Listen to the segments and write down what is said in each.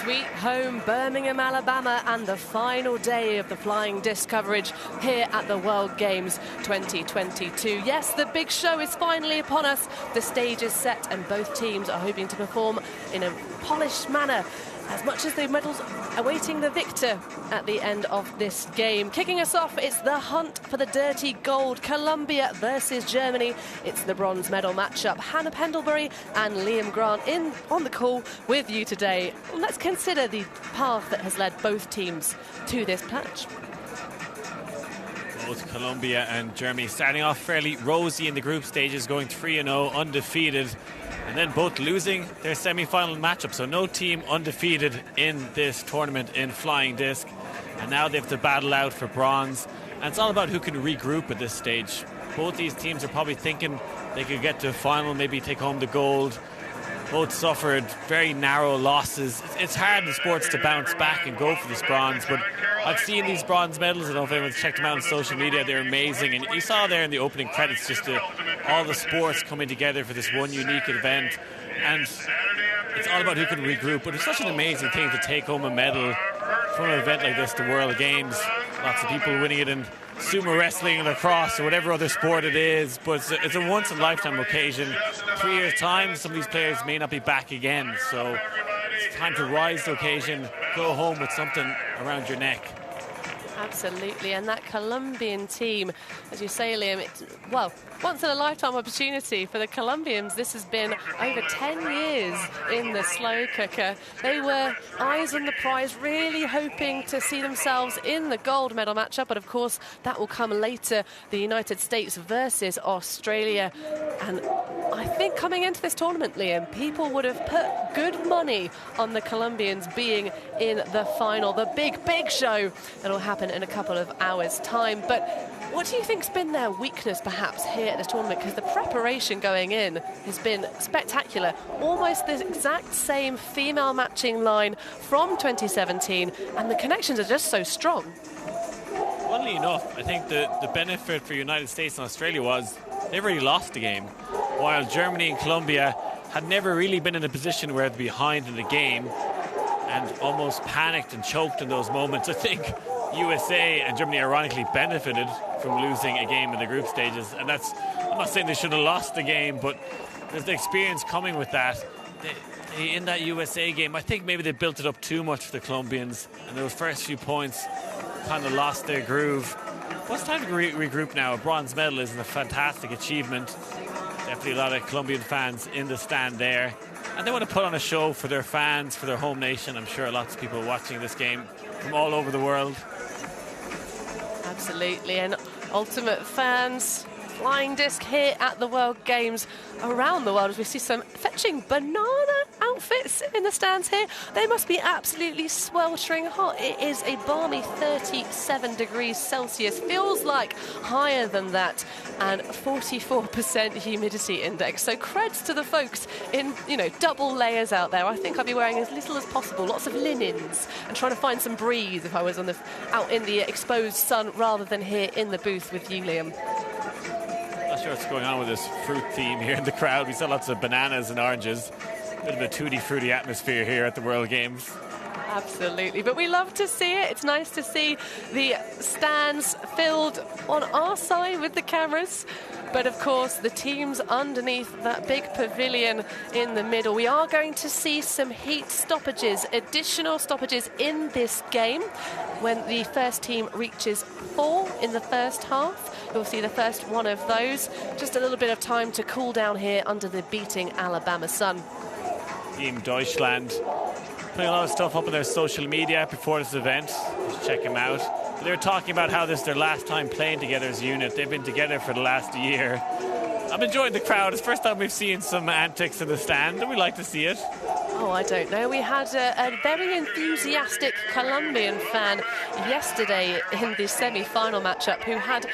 Sweet home Birmingham, Alabama, and the final day of the flying disc coverage here at the World Games 2022. Yes, the big show is finally upon us. The stage is set and both teams are hoping to perform in a polished manner, as much as the medals awaiting the victor at the end of this game. Kicking us off, it's the hunt for the dirty gold. Colombia versus Germany. It's the bronze medal matchup. Hannah Pendlebury and Liam Grant on the call with you today. Let's consider the path that has led both teams to this match. Both Colombia and Germany starting off fairly rosy in the group stages, going 3-0, undefeated, and then both losing their semi-final matchup. So no team undefeated in this tournament in flying disc, and now they have to battle out for bronze. And it's all about who can regroup at this stage. Both these teams are probably thinking they could get to a final, maybe take home the gold. Both suffered very narrow losses. It's hard in sports to bounce back and go for this bronze, but I've seen these bronze medals. I don't know if anyone's checked them out on social media. They're amazing. And you saw there in the opening credits just all the sports coming together for this one unique event. And it's all about who can regroup. But it's such an amazing thing to take home a medal from an event like this, the World Games. Lots of people winning it in sumo wrestling and lacrosse or whatever other sport it is, but it's a once-in-a-lifetime occasion. 3 years' time, some of these players may not be back again, so it's time to rise to the occasion, go home with something around your neck. Absolutely, and that Colombian team, as you say, Liam, it's, well, once-in-a-lifetime opportunity for the Colombians. This has been over 10 years in the slow cooker. They were eyes on the prize, really hoping to see themselves in the gold medal matchup, but of course that will come later, the United States versus Australia. And I think coming into this tournament, Liam, people would have put good money on the Colombians being in the final, the big show that'll happen in a couple of hours' time. But what do you think's been their weakness, perhaps, here at this tournament? Because the preparation going in has been spectacular. Almost the exact same female matching line from 2017, and the connections are just so strong. Funnily enough, I think the benefit for United States and Australia was they've already lost the game, while Germany and Colombia had never really been in a position where they're behind in the game and almost panicked and choked in those moments. I think USA and Germany ironically benefited from losing a game in the group stages, and I'm not saying they should have lost the game, but there's the experience coming with that. In that USA game, I think maybe they built it up too much for the Colombians, and those first few points kind of lost their groove. Well, it's time to regroup now. A bronze medal is a fantastic achievement. Definitely a lot of Colombian fans in the stand there, and they want to put on a show for their fans, for their home nation. I'm sure lots of people watching this game from all over the world. Absolutely, and ultimate fans, flying disc here at the World Games around the world, as we see some fetching banana outfits in the stands here. They must be absolutely sweltering hot. It is a balmy 37 degrees Celsius, feels like higher than that, and 44% humidity index. So creds to the folks in, double layers out there. I think I'd be wearing as little as possible, lots of linens, and trying to find some breeze if I was out in the exposed sun rather than here in the booth with you, Liam. Not sure what's going on with this fruit theme here in the crowd. We saw lots of bananas and oranges. A bit of a tutti-frutti atmosphere here at the World Games. Absolutely, but we love to see it. It's nice to see the stands filled on our side with the cameras, but of course the teams underneath that big pavilion in the middle. We are going to see some heat stoppages, additional stoppages in this game. When the first team reaches 4 in the first half, you'll see the first one of those. Just a little bit of time to cool down here under the beating Alabama sun. Team Deutschland putting a lot of stuff up on their social media before this event. Just check them out. But they were talking about how this is their last time playing together as a unit. They've been together for the last year. I'm enjoying the crowd. It's the first time we've seen some antics in the stand, and we like to see it. Oh, I don't know. We had a very enthusiastic Colombian fan yesterday in the semi-final matchup who had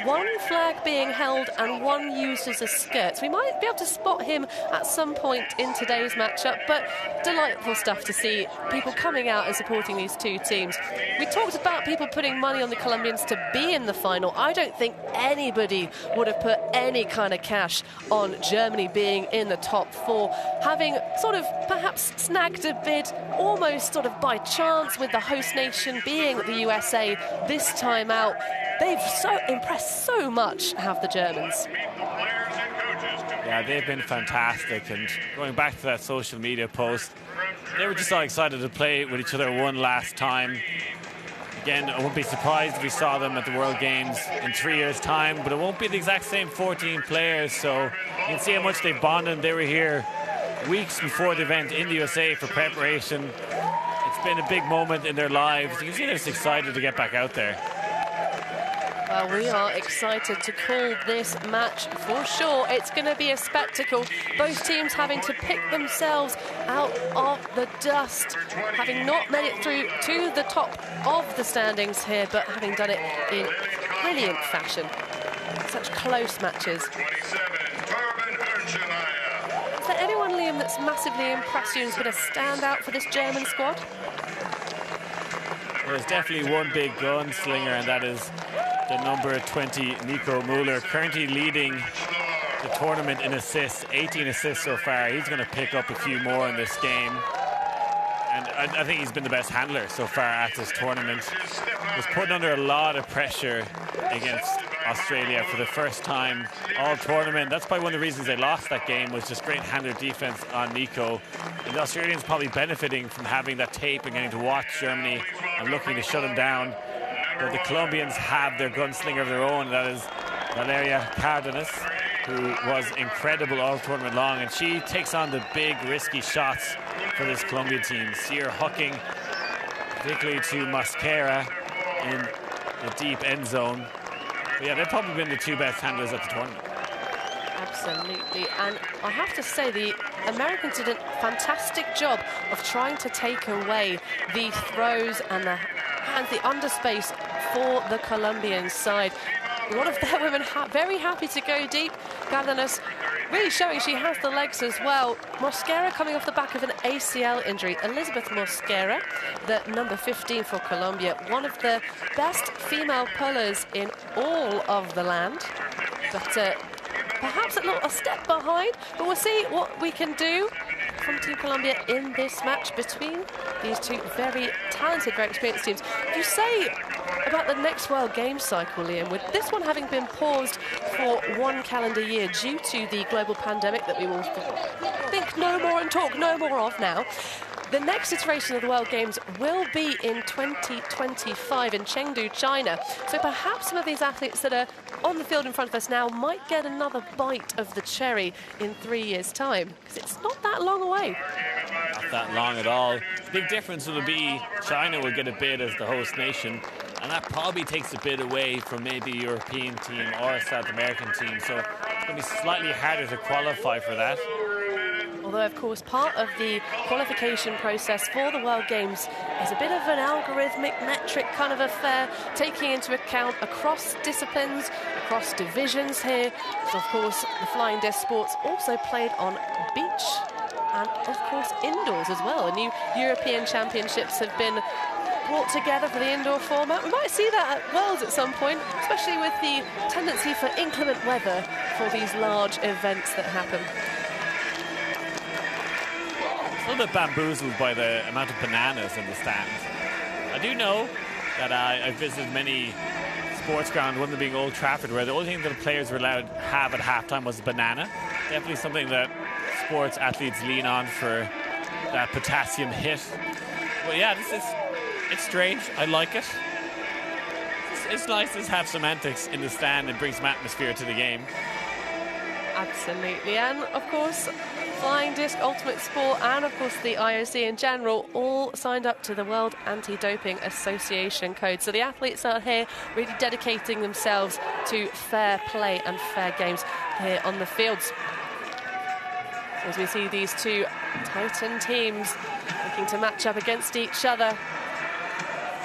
one flag being held and one used as a skirt. So we might be able to spot him at some point in today's matchup, but delightful stuff to see people coming out and supporting these two teams. We talked about people putting money on the Colombians to be in the final. I don't think anybody would have put any kind of cash on Germany being in the top 4, having sort of perhaps snagged a bid almost sort of by chance with the host nation being the USA this time out. They've so impressed so much, have the Germans. Yeah, they've been fantastic, and going back to that social media post, they were just so excited to play with each other one last time. Again, I won't be surprised if we saw them at the World Games in 3 years' time, but it won't be the exact same 14 players, so you can see how much they've bonded. They were here weeks before the event in the USA for preparation. It's been a big moment in their lives. You can see they're just excited to get back out there. Well, we are excited to call this match for sure. It's going to be a spectacle. Both teams having to pick themselves out of the dust, having not made it through to the top of the standings here, but having done it in brilliant fashion. Such close matches. Is there anyone, Liam, that's massively impressed you and has been a standout for this German squad? There's definitely one big gunslinger, and that is the number 20, Nico Müller, currently leading the tournament in assists, 18 assists so far. He's going to pick up a few more in this game. And I think he's been the best handler so far at this tournament. Was put under a lot of pressure against Australia for the first time all tournament. That's probably one of the reasons they lost that game, was just great handler defense on Nico. And the Australians probably benefiting from having that tape and getting to watch Germany and looking to shut them down. But the Colombians have their gunslinger of their own, that is Valeria Cardenas, who was incredible all tournament long, and she takes on the big risky shots for this Colombian team. See her hucking, particularly to Mosquera in the deep end zone. But yeah, they've probably been the two best handlers at the tournament. Absolutely, and I have to say the Americans did a fantastic job of trying to take away the throws and the hands, the underspace for the Colombian side. A lot of their women very happy to go deep. Cardenas really showing she has the legs as well. Mosquera coming off the back of an ACL injury. Elizabeth Mosquera, the number 15 for Colombia, one of the best female pullers in all of the land. But perhaps a step behind, but we'll see what we can do from Team Colombia in this match between these two very talented, very experienced teams. You say about the next World Games cycle, Liam, with this one having been paused for 1 calendar year due to the global pandemic that we will think no more and talk no more of now. The next iteration of the World Games will be in 2025 in Chengdu, China. So perhaps some of these athletes that are on the field in front of us now might get another bite of the cherry in 3 years' time, because it's not that long away. Not that long at all. The big difference will be China will get a bid as the host nation, and that probably takes a bit away from maybe a European team or a South American team. So it's going to be slightly harder to qualify for that. Although, of course, part of the qualification process for the World Games is a bit of an algorithmic metric kind of affair, taking into account across disciplines, across divisions here. So, of course, the flying disc sports also played on beach and, of course, indoors as well. New European Championships have been brought together for the indoor format. We might see that at Worlds at some point, especially with the tendency for inclement weather for these large events that happen. A little bit bamboozled by the amount of bananas in the stands. I do know that I visited many sports grounds, one of them being Old Trafford, where the only thing that the players were allowed to have at halftime was a banana. Definitely something that sports athletes lean on for that potassium hit. But yeah, it's strange. I like it. It's nice to have some antics in the stand and bring some atmosphere to the game. Absolutely, and of course, flying disc, ultimate sport, and of course the IOC in general all signed up to the World Anti-Doping Association code. So the athletes are here really dedicating themselves to fair play and fair games here on the fields. So as we see these two Titan teams looking to match up against each other,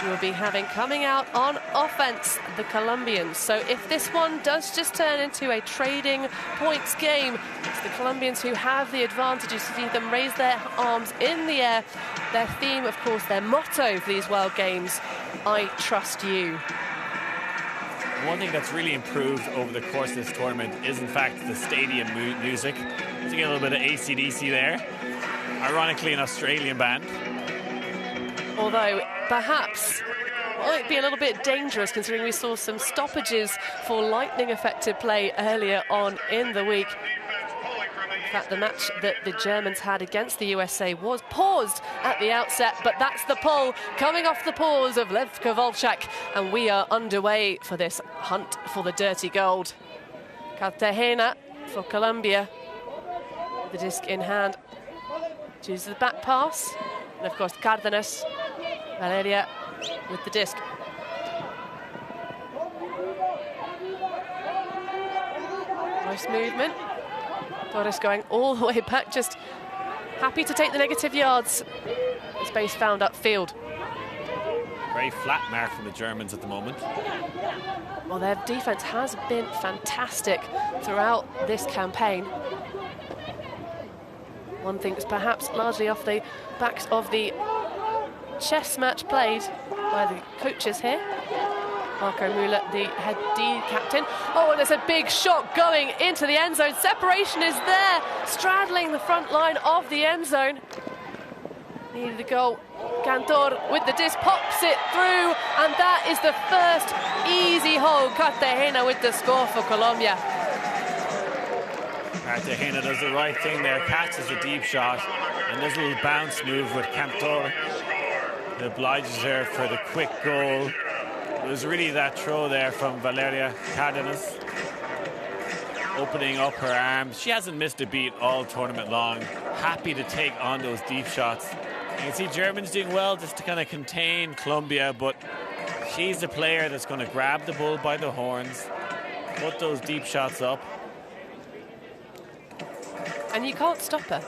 we'll be having coming out on offense the Colombians. So if this one does just turn into a trading points game, it's the Colombians who have the advantage. You see them raise their arms in the air. Their theme, of course, their motto for these World Games, I trust you. One thing that's really improved over the course of this tournament is, in fact, the stadium music. So you get a little bit of AC/DC there. Ironically, an Australian band. Although, perhaps, might be a little bit dangerous considering we saw some stoppages for lightning-affected play earlier on in the week. In fact, the match that the Germans had against the USA was paused at the outset, but that's the pull coming off the pause of Lev Kovalchuk, and we are underway for this hunt for the dirty gold. Cartagena for Colombia, the disc in hand, chooses the back pass, and of course Cardenas, Valeria with the disc. Nice movement. Torres going all the way back, just happy to take the negative yards. Space found upfield. Very flat mark from the Germans at the moment. Well, their defence has been fantastic throughout this campaign. One thinks perhaps largely off the backs of the chess match played by the coaches here. Marco Müller, the head D captain. Oh, and there's a big shot going into the end zone. Separation is there, straddling the front line of the end zone. Needed the goal. Cantor with the disc pops it through, and that is the first easy hold. Cartagena with the score for Colombia. Cartagena does the right thing there, catches a deep shot, and there's a little bounce move with Cantor that obliges her for the quick goal. It was really that throw there from Valeria Cardenas, opening up her arms. She hasn't missed a beat all tournament long. Happy to take on those deep shots. You can see Germans doing well just to kind of contain Colombia, but she's the player that's going to grab the bull by the horns, put those deep shots up. And you can't stop her.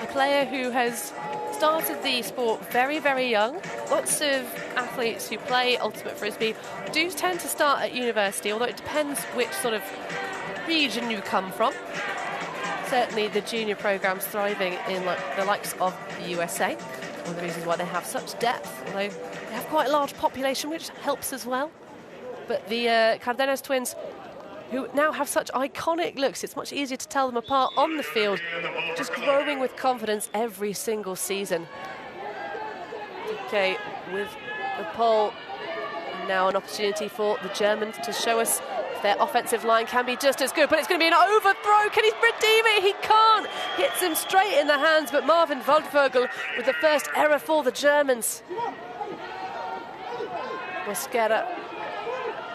A player who has started the sport very, very young. Lots of athletes who play ultimate frisbee do tend to start at university, although it depends which sort of region you come from. Certainly the junior program's thriving in the likes of the USA. One of the reasons why they have such depth, although they have quite a large population, which helps as well. But the Cardenas twins, who now have such iconic looks, it's much easier to tell them apart on the field, just growing with confidence every single season. Okay, with the pole, now an opportunity for the Germans to show us if their offensive line can be just as good, but it's going to be an overthrow. Can he redeem it? He can't. Hits him straight in the hands, but Marvin Waldvogel with the first error for the Germans. Mosquera,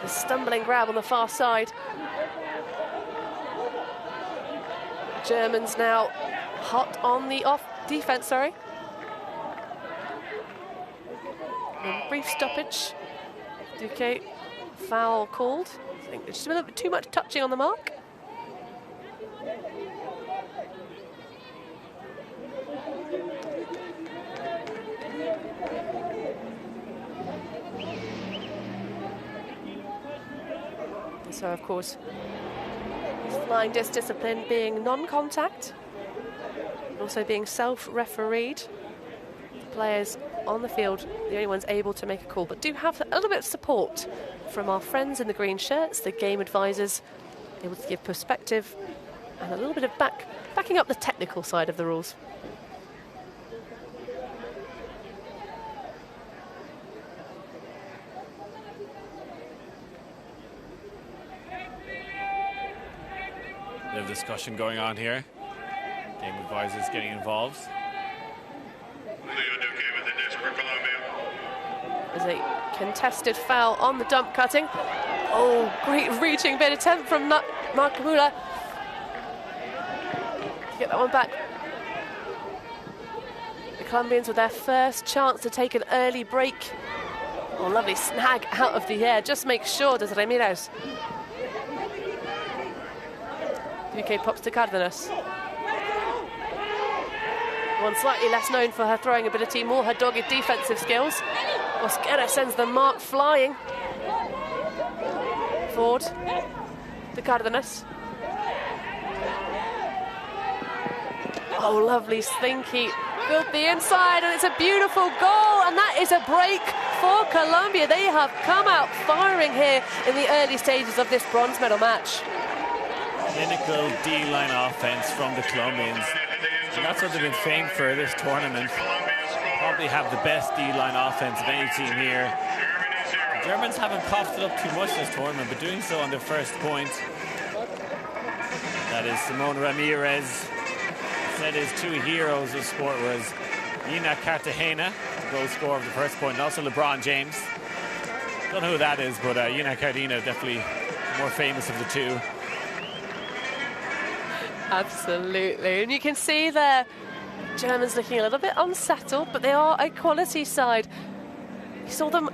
the stumbling grab on the far side. Germans now hot on the off defense, sorry. A brief stoppage. Duque, foul called. I think just a little bit too much touching on the mark. So, of course, flying disc discipline being non-contact, also being self-refereed. Players on the field, the only ones able to make a call, but do have a little bit of support from our friends in the green shirts, the game advisors, able to give perspective and a little bit of backing up the technical side of the rules. Bit of discussion going on here. Game advisors getting involved. There's a contested foul on the dump cutting. Oh, great reaching bit attempt from Marco Müller. Get that one back. The Colombians with their first chance to take an early break. Oh, lovely snag out of the air. Just make sure, does Ramirez. UK pops to Cardenas. One slightly less known for her throwing ability, more her dogged defensive skills. Mosquera sends the mark flying. Forward to Cardenas. Oh, lovely slinky. Built the inside, and it's a beautiful goal, and that is a break for Colombia. They have come out firing here in the early stages of this bronze medal match. Clinical D-line offense from the Colombians. And that's what they've been famed for this tournament. Probably have the best D-line offense of any team here. The Germans haven't coughed it up too much this tournament, but doing so on their first point. That is Simone Ramirez. Said his two heroes of sport was Nina Cartagena, the goal scorer of the first point, and also LeBron James. Don't know who that is, but Nina Cartagena definitely more famous of the two. Absolutely, and you can see there Germans looking a little bit unsettled, but they are a quality side. You saw them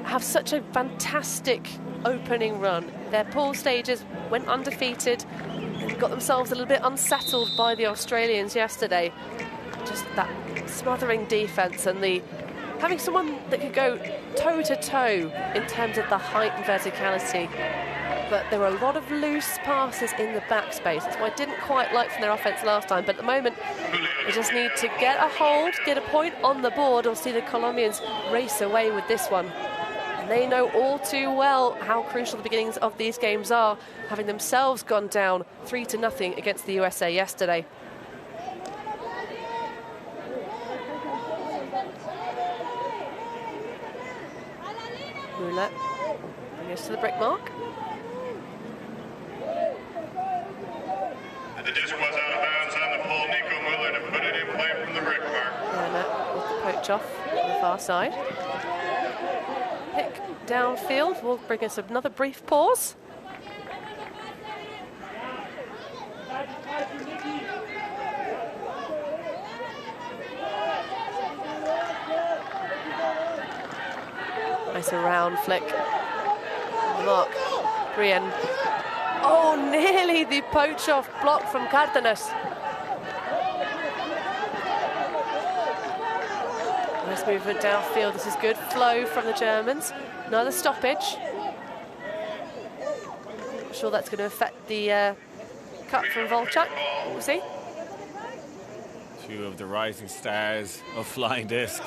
have such a fantastic opening run. Their pool stages went undefeated. They got themselves a little bit unsettled by the Australians yesterday. Just that smothering defence and the having someone that could go toe to toe in terms of the height and verticality. But there were a lot of loose passes in the backspace. That's what I didn't quite like from their offence last time. But at the moment, they just need to get a hold, get a point on the board, or see the Colombians race away with this one. And they know all too well how crucial the beginnings of these games are, having themselves gone down 3-0 against the USA yesterday. Roulette bring us to the brick mark. The disc was out of bounds on the pull. Nico Muller to put it in play from the brick mark. Roulette with the poach off on the far side. Pick downfield will bring us another brief pause. Nice around flick. Mark Brienne. Oh, nearly the poach off block from Cardenas. Nice movement downfield. This is good flow from the Germans. Another stoppage. Not sure that's going to affect the cut from Volchak. We'll see. Two of the rising stars of flying disc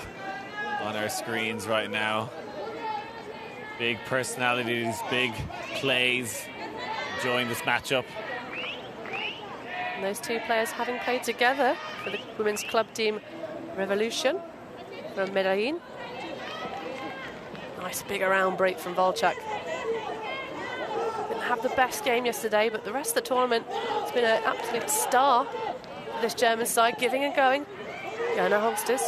on our screens right now. Big personalities, big plays, enjoying this matchup. And those two players having played together for the women's club team Revolution from Medellin. Nice big around break from Volchak. Didn't have the best game yesterday, but the rest of the tournament has been an absolute star for this German side, giving and going. Jana Holsters.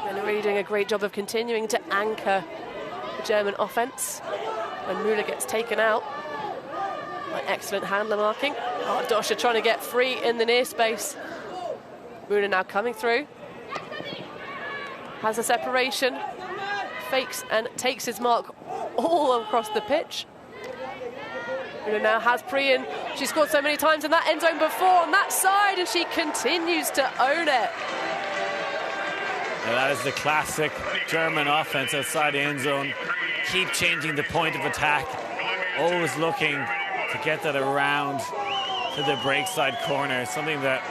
And really doing a great job of continuing to anchor the German offence. When Müller gets taken out, by excellent handler marking. Oh, Dosha trying to get free in the near space. Müller now coming through. Has a separation. Fakes and takes his mark all across the pitch. Müller now has Prien. She scored so many times in that end zone before on that side, and she continues to own it. And that is the classic German offense outside the end zone. Keep changing the point of attack. Always looking to get that around to the break side corner. Something that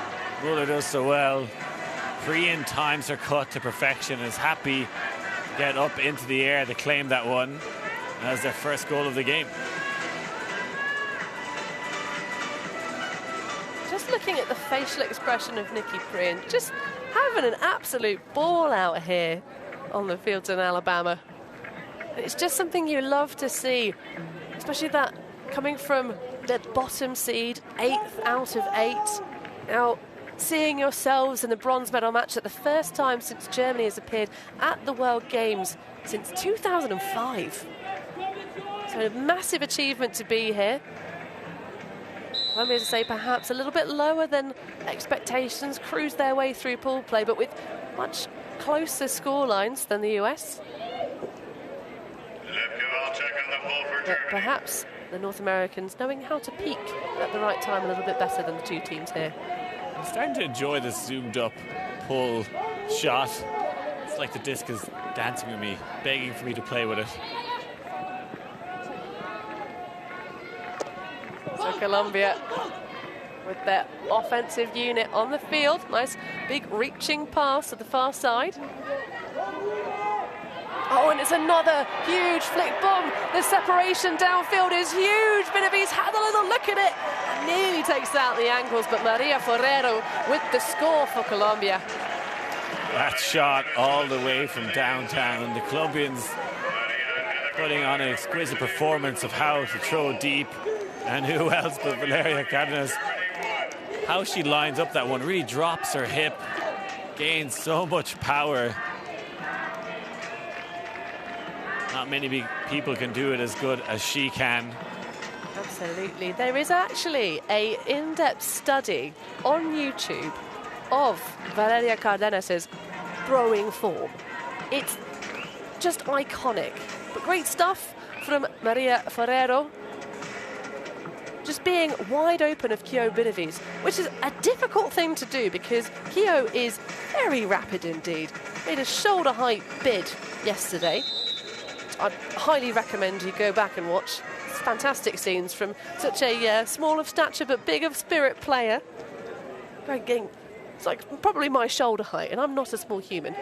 Müller does so well. Prien times her cut to perfection. Is happy to get up into the air to claim that one. As their first goal of the game. Just looking at the facial expression of Nikki Prien, just having an absolute ball out here on the fields in Alabama. It's just something you love to see, especially that coming from the bottom seed, 8th out of 8. Now, seeing yourselves in the bronze medal match at the first time since Germany has appeared at the World Games since 2005. So a massive achievement to be here. I'm going to say perhaps a little bit lower than expectations, cruised their way through pool play, but with much closer scorelines than the US. But perhaps the North Americans knowing how to peak at the right time a little bit better than the two teams here. I'm starting to enjoy this zoomed up pull shot. It's like the disc is dancing with me, begging for me to play with it. So Colombia with their offensive unit on the field. Nice big reaching pass to the far side. Oh, and it's another huge flick bomb. The separation downfield is huge. Benavides had a little look at it. Nearly takes out the ankles, but Maria Forero with the score for Colombia. That shot all the way from downtown. The Colombians putting on an exquisite performance of how to throw deep. And who else but Valeria Cardenas. How she lines up that one, really drops her hip, gains so much power. Not many people can do it as good as she can. Absolutely. There is actually an in-depth study on YouTube of Valeria Cardenas's throwing form. It's just iconic. But great stuff from Maria Forero. Just being wide open of Kyo Benavides, which is a difficult thing to do because Kyo is very rapid indeed. Made a shoulder height bid yesterday. I highly recommend you go back and watch. It's fantastic scenes from such a small of stature but big of spirit player. It's like probably my shoulder height, and I'm not a small human.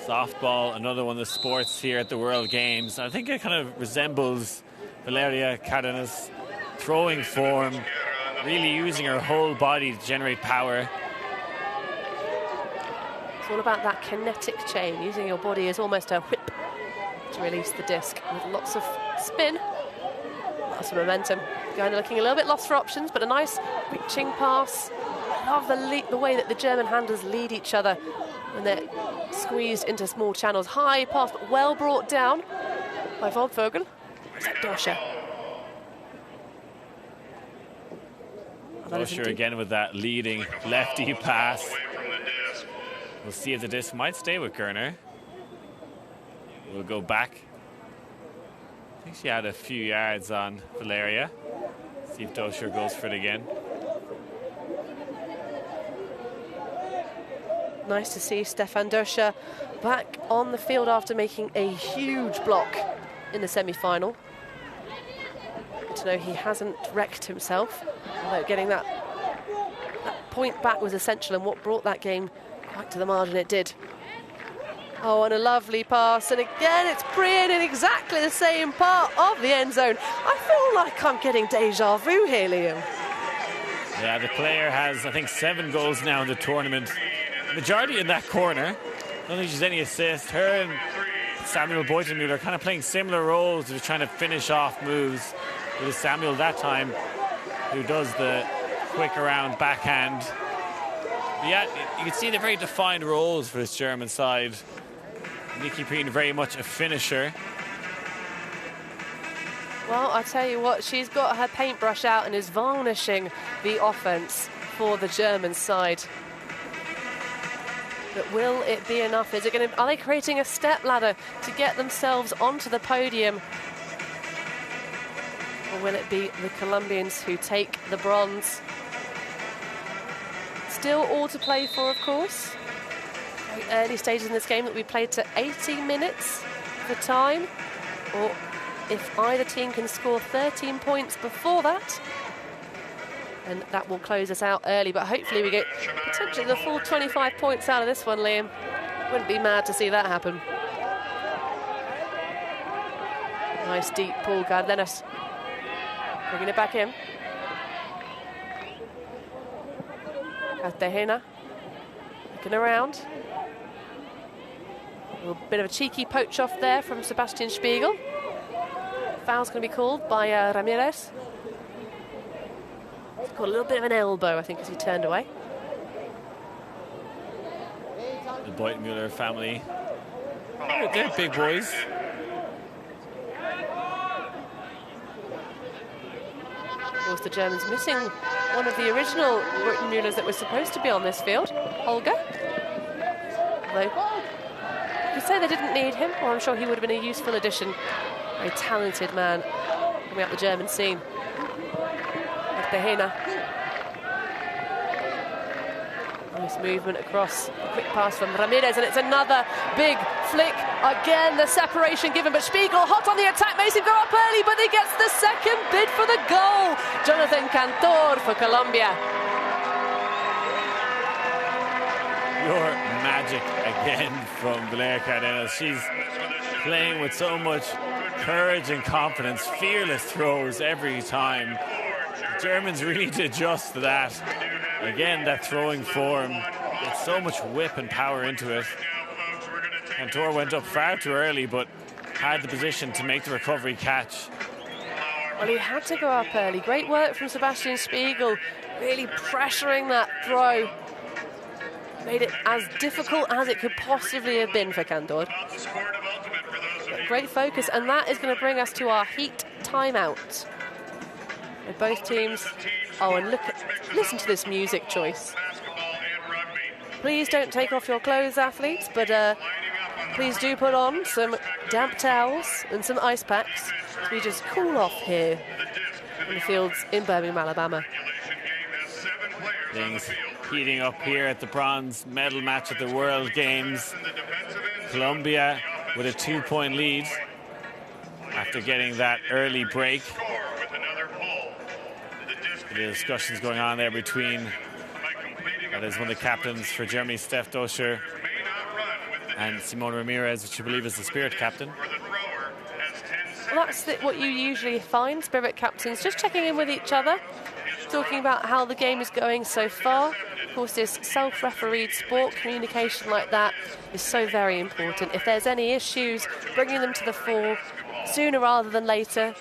Softball, another one of the sports here at the World Games. I think it kind of resembles Valeria Cardenas' throwing form, really using her whole body to generate power. It's all about that kinetic chain, using your body as almost a whip to release the disc with lots of spin, lots of momentum. Going looking a little bit lost for options, but a nice reaching pass. I love the way that the German handlers lead each other when they're squeezed into small channels. High pass, but well brought down by Waldvogel. Is that Dosha? Dosha again with that leading lefty pass. We'll see if the disc might stay with Gerner. We'll go back. I think she had a few yards on Valeria. See if Dosha goes for it again. Nice to see Stefan Dosha back on the field after making a huge block in the semi-final. Good to know he hasn't wrecked himself, although getting that point back was essential, and what brought that game quite to the margin it did. Oh, and a lovely pass, and again it's Brian in exactly the same part of the end zone. I feel like I'm getting deja vu here, Liam. Yeah, the player has, I think, 7 goals now in the tournament. Majority in that corner. I don't think she's any assist. Her and Samuel Beutenmüller are kind of playing similar roles. They're trying to finish off moves. It was Samuel that time who does the quick around backhand. But yeah, you can see the very defined roles for this German side. Nikki Preen very much a finisher. Well, I tell you what, she's got her paintbrush out and is varnishing the offense for the German side. But will it be enough? Is it going to? Are they creating a step ladder to get themselves onto the podium? Or will it be the Colombians who take the bronze? Still all to play for, of course. Very early stages in this game that we played to 80 minutes for time. Or if either team can score 13 points before that, and that will close us out early, but hopefully we get potentially the full 25 points out of this one, Liam. Wouldn't be mad to see that happen. Nice deep pull, Cardenas. Bringing it back in. Cartagena looking around. A little bit of a cheeky poach off there from Sebastian Spiegel. Foul's going to be called by Ramirez. He's got a little bit of an elbow, I think, as he turned away. The Beutenmüller family. They're big boys. Of course, the Germans missing one of the original Beutenmüllers that was supposed to be on this field, Holger. Although, you could say they didn't need him, or I'm sure he would have been a useful addition. Very talented man coming up the German scene. Nice movement across, a quick pass from Ramirez, and it's another big flick. Again, the separation given, but Spiegel hot on the attack, makes him go up early, but he gets the second bid for the goal. Jonathan Cantor for Colombia. Pure magic again from Blair Cardenas. She's playing with so much courage and confidence, fearless throws every time. The Germans really need to adjust to that. Again, that throwing form, gets so much whip and power into it. Cantor went up far too early, but had the position to make the recovery catch. Well, he had to go up early. Great work from Sebastian Spiegel, really pressuring that throw. Made it as difficult as it could possibly have been for Cantor. Great focus, and that is going to bring us to our heat timeout. With both teams. Oh, and listen to this music choice. Please don't take off your clothes, athletes, but please do put on some damp towels and some ice packs so we just cool off here in the fields in Birmingham, Alabama. Things heating up here at the bronze medal match at the World Games. Colombia with a 2-point lead after getting that early break. The discussions going on there between, that is one of the captains for Germany, Steph Doscher, and Simone Ramirez, which I believe is the Spirit captain. Well, that's what you usually find, Spirit captains, just checking in with each other, talking about how the game is going so far. Of course, this self-refereed sport, communication like that is so very important. If there's any issues, bringing them to the fore sooner rather than later.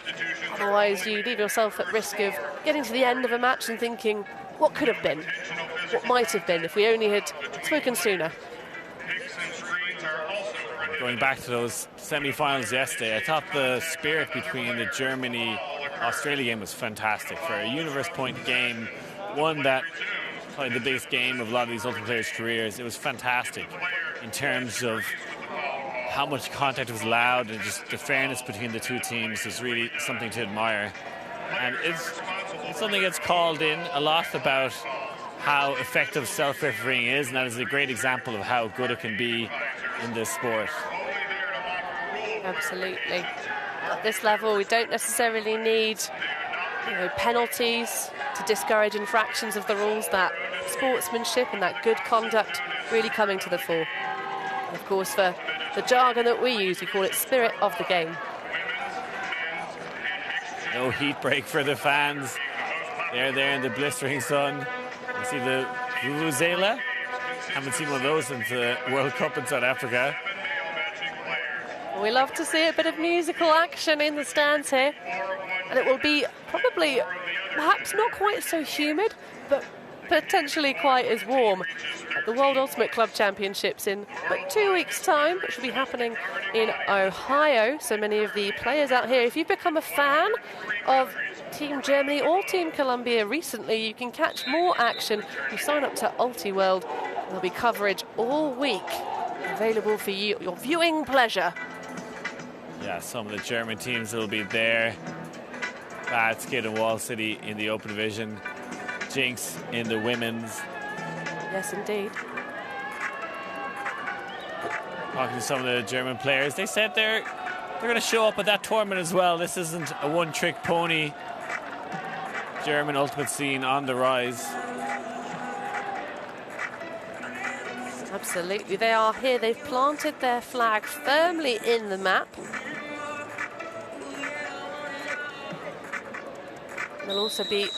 Otherwise, you leave yourself at risk of getting to the end of a match and thinking, what could have been? What might have been if we only had spoken sooner? Going back to those semi-finals yesterday, I thought the spirit between the Germany-Australia game was fantastic. For a universe point game, one that probably the biggest game of a lot of these ultimate players' careers, it was fantastic in terms of how much contact was allowed, and just the fairness between the two teams is really something to admire. And it's something that's called in a lot about how effective self-refereeing is, and that is a great example of how good it can be in this sport. Absolutely. At this level, we don't necessarily need penalties to discourage infractions of the rules. That sportsmanship and that good conduct really coming to the fore. And of course, for the jargon that we use, we call it spirit of the game. No heat break for the fans. They're there in the blistering sun. You see the vuvuzela. Haven't seen one of those since the World Cup in South Africa. We love to see a bit of musical action in the stands here. And it will be probably, perhaps not quite so humid, but potentially quite as warm at the World Ultimate Club Championships in about 2 weeks' time, which will be happening in Ohio. So many of the players out here, if you've become a fan of Team Germany or Team Colombia recently, you can catch more action. You sign up to UltiWorld, and there'll be coverage all week available for you, your viewing pleasure. Yeah, some of the German teams will be there. Bad Skid and Wall City in the Open Division. Jinx in the women's. Yes, indeed. Talking to some of the German players, they said they're going to show up at that tournament as well. This isn't a one-trick pony. German ultimate scene on the rise. Absolutely, they are here. They've planted their flag firmly in the map. There'll also be,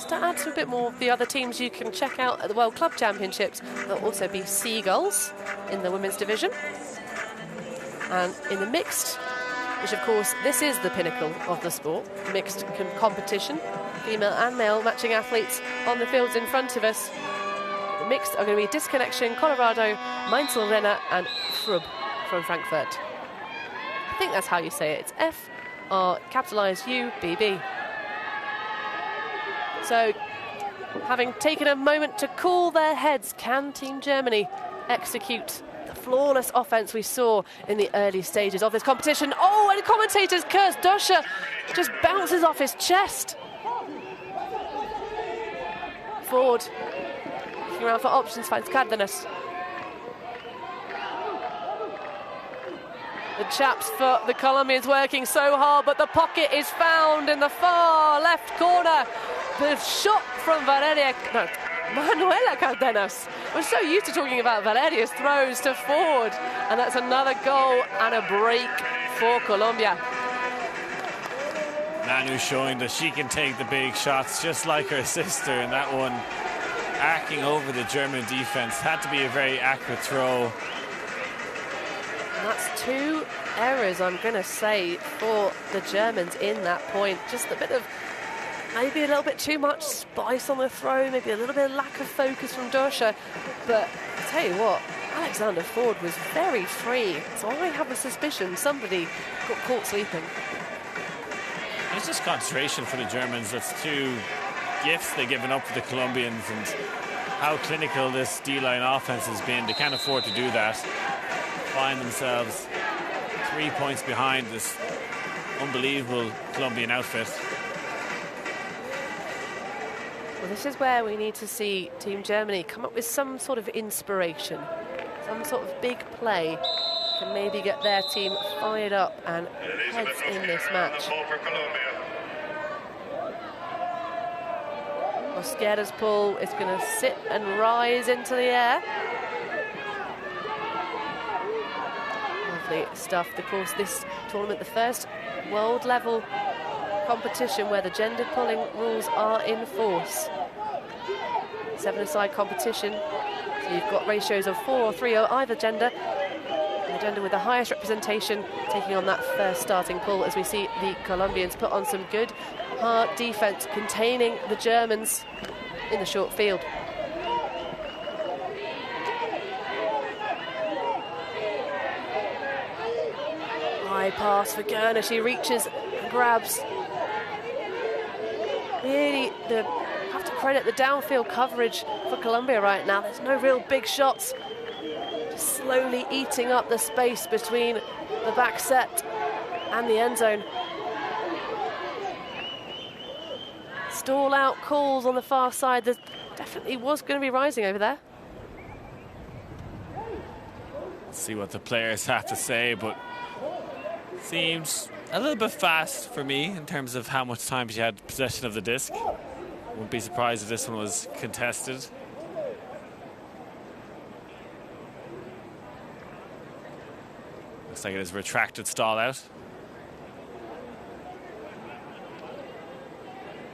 to add to a bit more of the other teams you can check out at the World Club Championships, there'll also be Seagulls in the women's division. And in the mixed, which of course, this is the pinnacle of the sport, mixed competition, female and male matching athletes on the fields in front of us. The mixed are going to be Disconnection, Colorado, Mainzel Renner and Frub from Frankfurt. I think that's how you say it. It's F-R capitalised U-B-B. So, having taken a moment to cool their heads, can Team Germany execute the flawless offense we saw in the early stages of this competition? Oh, and the commentators curse. Doscher just bounces off his chest. Ford looking around for options, finds Cárdenas. The chaps for the Colombians working so hard, but the pocket is found in the far left corner. The shot from Manuela Cárdenas. We're so used to talking about Valeria's throws to forward, and that's another goal and a break for Colombia. Manu showing that she can take the big shots just like her sister, and that one arcing over the German defense. Had to be a very accurate throw. And that's 2 errors, I'm going to say, for the Germans in that point. Just a bit of, maybe a little bit too much spice on the throw, maybe a little bit of lack of focus from Dosha. But I tell you what, Alexander Ford was very free. So I have a suspicion somebody got caught sleeping. It's just concentration for the Germans. That's 2 gifts they've given up to the Colombians, and how clinical this D-line offense has been. They can't afford to do that. Find themselves 3 points behind this unbelievable Colombian outfit. Well, this is where we need to see Team Germany come up with some sort of inspiration, some sort of big play can maybe get their team fired up and heads in this match. Mosquera's pull is going to sit and rise into the air. Lovely stuff. Of course, this tournament, the first world level competition where the gender pulling rules are in force. 7-a-side competition, so you've got ratios of 4 or 3 or either gender, and the gender with the highest representation taking on that first starting pull, as we see the Colombians put on some good hard defense containing the Germans in the short field. High pass for Gerner, she reaches and grabs. Really, have to credit the downfield coverage for Colombia right now. There's no real big shots. Just slowly eating up the space between the back set and the end zone. Stall out calls on the far side. There definitely was going to be rising over there. Let's see what the players have to say, but seems a little bit fast for me in terms of how much time she had possession of the disc. Wouldn't be surprised if this one was contested. Looks like it is retracted stall out.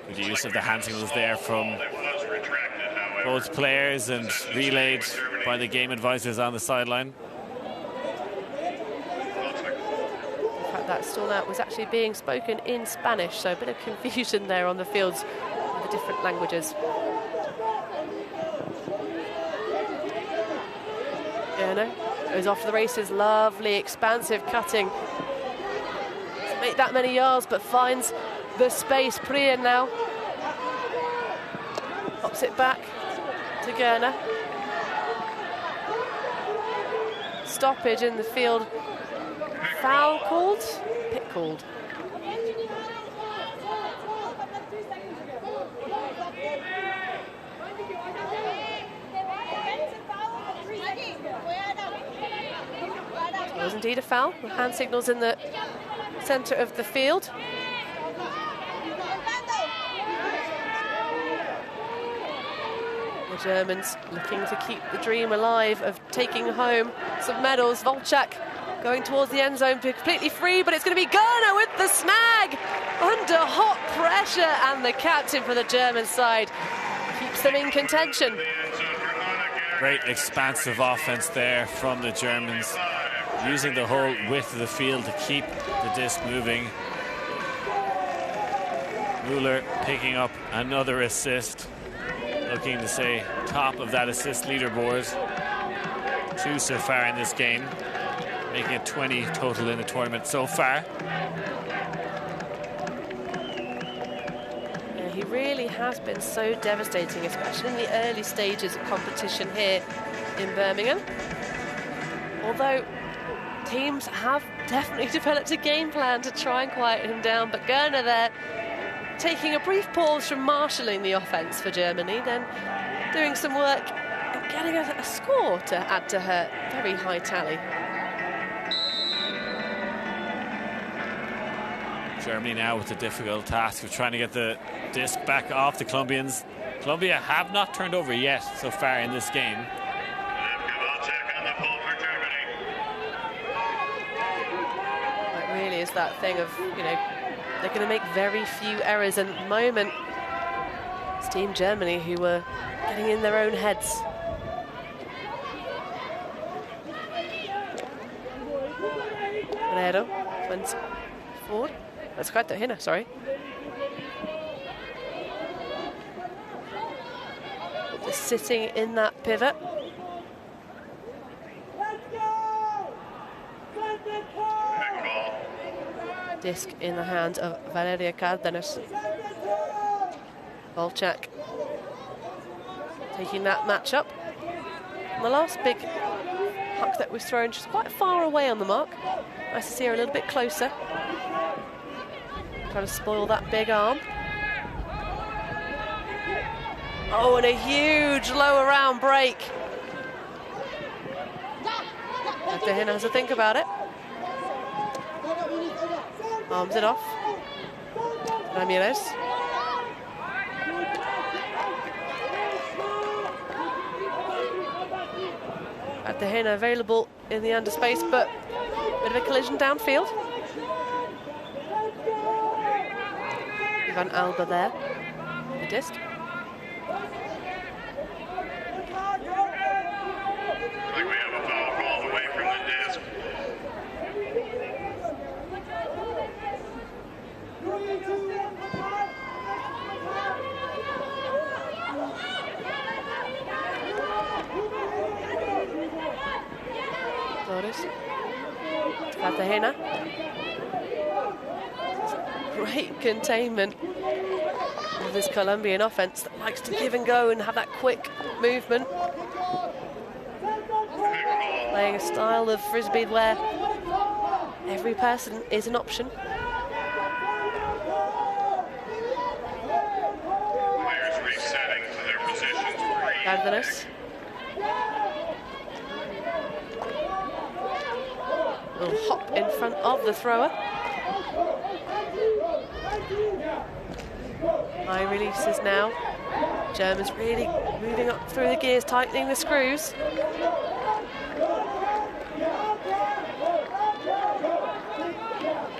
Good use of the hand signals there from both players and relayed by the game advisors on the sideline. That stall out was actually being spoken in Spanish, so a bit of confusion there on the fields with the different languages. Gerner goes off to the races, lovely expansive cutting. Doesn't make that many yards, but finds the space. Priya now pops it back to Gerner. Stoppage in the field. Foul called? Pit called. It was indeed a foul. The hand signals in the centre of the field. The Germans looking to keep the dream alive of taking home some medals. Volchak going towards the end zone, completely free, but it's going to be Gerner with the snag under hot pressure, and the captain for the German side keeps them in contention. Great expansive offense there from the Germans, using the whole width of the field to keep the disc moving. Müller picking up another assist, looking to stay top of that assist leaderboard. 2 so far in this game, making it 20 total in the tournament so far. Yeah, he really has been so devastating, especially in the early stages of competition here in Birmingham. Although teams have definitely developed a game plan to try and quiet him down, but Gerner there taking a brief pause from marshalling the offence for Germany, then doing some work getting a score to add to her very high tally. Germany now with the difficult task of trying to get the disc back off the Colombians. Colombia have not turned over yet so far in this game. It really is that thing of, you know, they're going to make very few errors, and at the moment it's Team Germany who were getting in their own heads. Guerrero went forward. That's Cartagena, sorry. Just sitting in that pivot. Disc in the hands of Valeria Cárdenas. Volchak taking that match up. And the last big puck that was thrown, she's quite far away on the mark. Nice to see her a little bit closer. Trying to spoil that big arm. Oh, and a huge lower round break. Cartagena has to think about it. Arms it off. Ramirez. Cartagena available in the underspace, but a bit of a collision downfield. Van Alba there, the disc. I think we have a foul called away from the disc. Flores. Cartagena. Great containment of this Colombian offense that likes to give and go and have that quick movement. Playing a style of Frisbee where every person is an option. Players resetting to their positions. Cárdenas. Little hop in front of the thrower. High releases now. Germans really moving up through the gears, tightening the screws.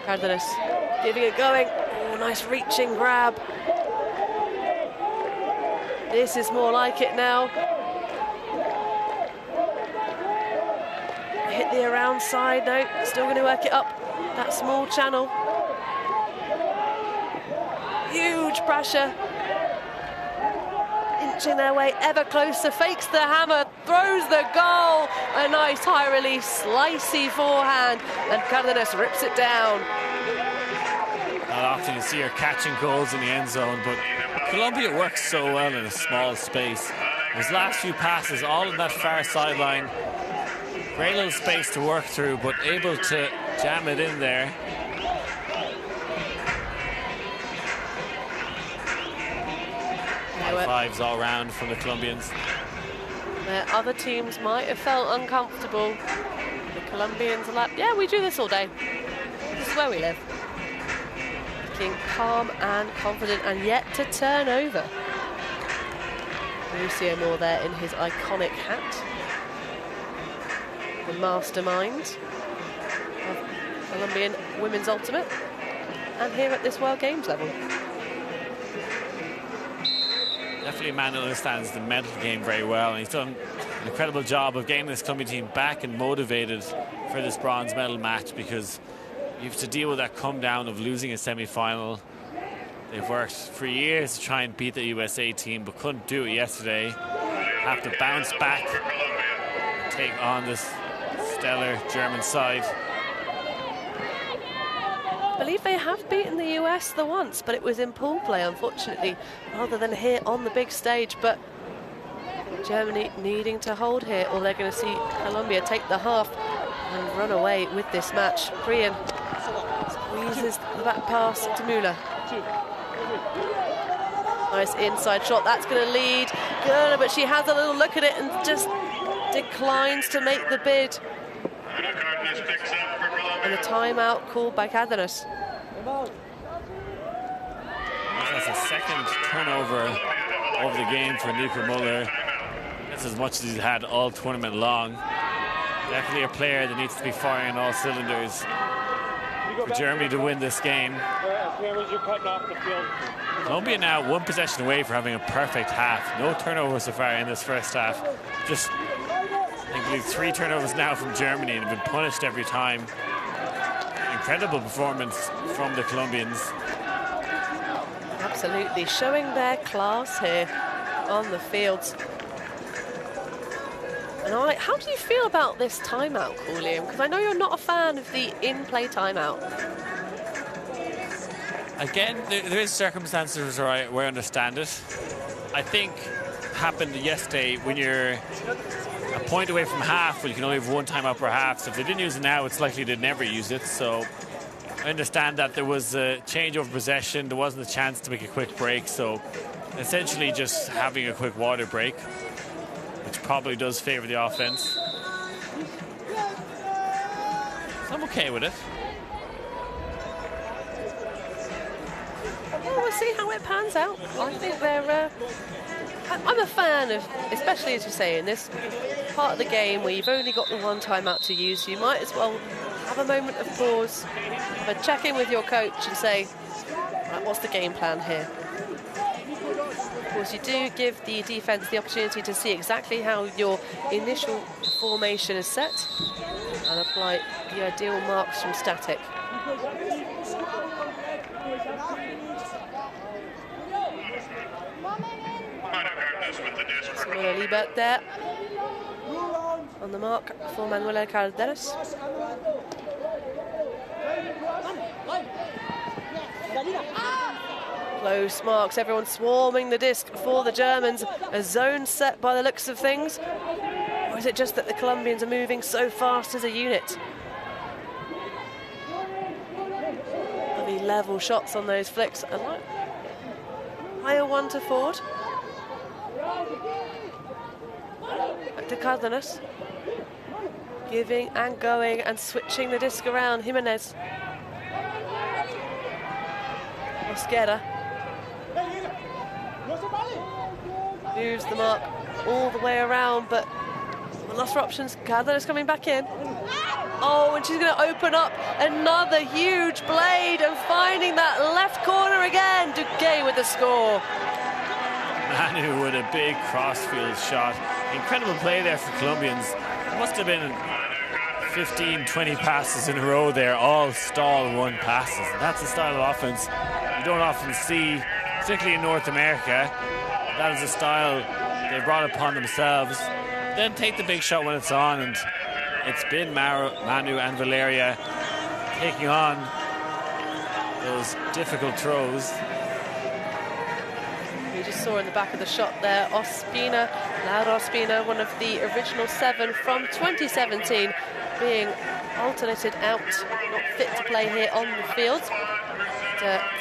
Cárdenas giving it going. Oh, nice reaching grab. This is more like it now. Hit the around side, no, still going to work it up that small channel. Huge pressure. Inching their way ever closer, fakes the hammer, throws the goal. A nice high release, slicey forehand, and Cárdenas rips it down. Not often you see her catching goals in the end zone, but Colombia works so well in a small space. Those last few passes, all in that far sideline. Great little space to work through, but able to jam it in there. High fives all round from the Colombians. Where other teams might have felt uncomfortable, the Colombians are like, yeah, we do this all day. This is where we live. Looking calm and confident and yet to turn over. Lucio Moore there in his iconic hat. The mastermind of Colombian women's ultimate, and here at this World Games level. Definitely a man who understands the mental game very well, and he's done an incredible job of getting this Colombian team back and motivated for this bronze medal match, because you have to deal with that come down of losing a semi-final. They've worked for years to try and beat the USA team, but couldn't do it yesterday. Have to bounce back and take on this stellar German side. I believe they have beaten the US the once, but it was in pool play, unfortunately, rather than here on the big stage. But Germany needing to hold here, or they're going to see Colombia take the half and run away with this match. Brian squeezes the back pass to Müller. Nice inside shot, that's going to lead Gerner, but she has a little look at it and just declines to make the bid. And a timeout called by Cárdenas. That's a second turnover of the game for Nico Muller. That's as much as he's had all tournament long. Definitely a player that needs to be firing on all cylinders for Germany to win this game. Colombia now one possession away from having a perfect half. No turnovers so far in this first half. Just, I believe, 3 turnovers now from Germany and have been punished every time. Incredible performance from the Colombians. Absolutely, showing their class here on the field. And how do you feel about this timeout call, Liam? Because I know you're not a fan of the in-play timeout. Again, there is circumstances where I understand it. I think happened yesterday when you're a point away from half, well, you can only have 1 timeout per half. So if they didn't use it now, it's likely they'd never use it. So I understand that there was a change over possession. There wasn't a chance to make a quick break. So essentially just having a quick water break, which probably does favour the offense. So I'm okay with it. Well, we'll see how it pans out. I think they're... I'm a fan of, especially as you say, in this part of the game where you've only got the 1 timeout to use, you might as well have a moment of pause, have a check-in with your coach and say, right, what's the game plan here? Of course, you do give the defence the opportunity to see exactly how your initial formation is set and apply the ideal marks from static. Simona Liebert there on the mark for Manuela Cárdenas. Close marks, everyone swarming the disc for the Germans. A zone set by the looks of things. Or is it just that the Colombians are moving so fast as a unit? Lovely level shots on those flicks. And higher one to forward. Back to Cárdenas. Giving and going and switching the disc around. Jimenez. Mosquera. Moves the mark all the way around, but lost for options. Cárdenas coming back in. Oh, and she's going to open up another huge blade and finding that left corner again. Duque with the score. Manu with a big crossfield shot. Incredible play there for Colombians. Must have been 15, 20 passes in a row there, all stall 1 passes. And that's the style of offense you don't often see, particularly in North America. That is a style they brought upon themselves. Then take the big shot when it's on, and it's been Manu and Valeria taking on those difficult throws. We just saw in the back of the shot there, Ospina, Laura Ospina, one of the original 7 from 2017, being alternated out, not fit to play here on the field.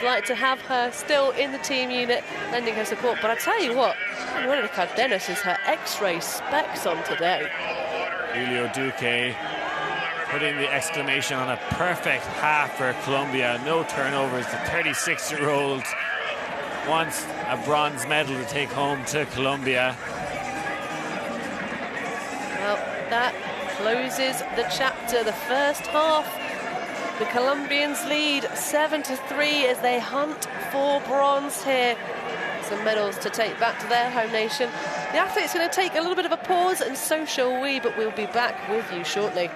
Delighted to have her still in the team unit, lending her support. But I tell you what, Manuela Cárdenas is her X-ray specs on today. Julio Duque putting the exclamation on a perfect half for Colombia. No turnovers. The 36-year-old wants a bronze medal to take home to Colombia. Well, that closes the chapter. The first half, the Colombians lead 7-3 as they hunt for bronze here. Some medals to take back to their home nation. The athletes are going to take a little bit of a pause, and so shall we, but we'll be back with you shortly.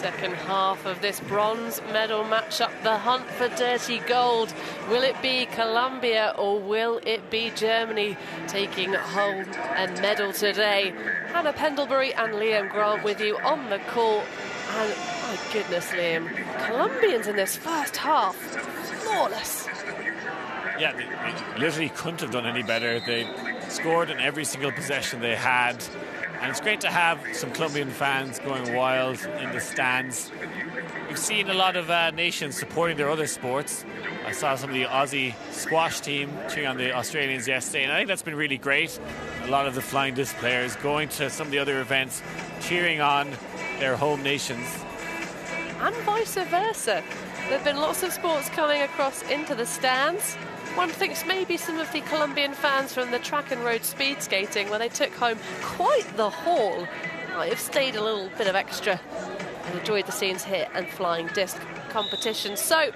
Second half of this bronze medal matchup, the hunt for dirty gold. Will it be Colombia or will it be Germany taking home a medal today? Hannah Pendlebury and Liam Grant with you on the call. And my goodness, Liam, Colombians in this first half, flawless. Yeah, they literally couldn't have done any better. They scored in every single possession they had. And it's great to have some Colombian fans going wild in the stands. We've seen a lot of nations supporting their other sports. I saw some of the Aussie squash team cheering on the Australians yesterday, and I think that's been really great. A lot of the flying disc players going to some of the other events, cheering on their home nations. And vice versa. There have been lots of sports coming across into the stands. One thinks maybe some of the Colombian fans from the track and road speed skating, where they took home quite the haul, might have stayed a little bit of extra and enjoyed the scenes here and flying disc competition. So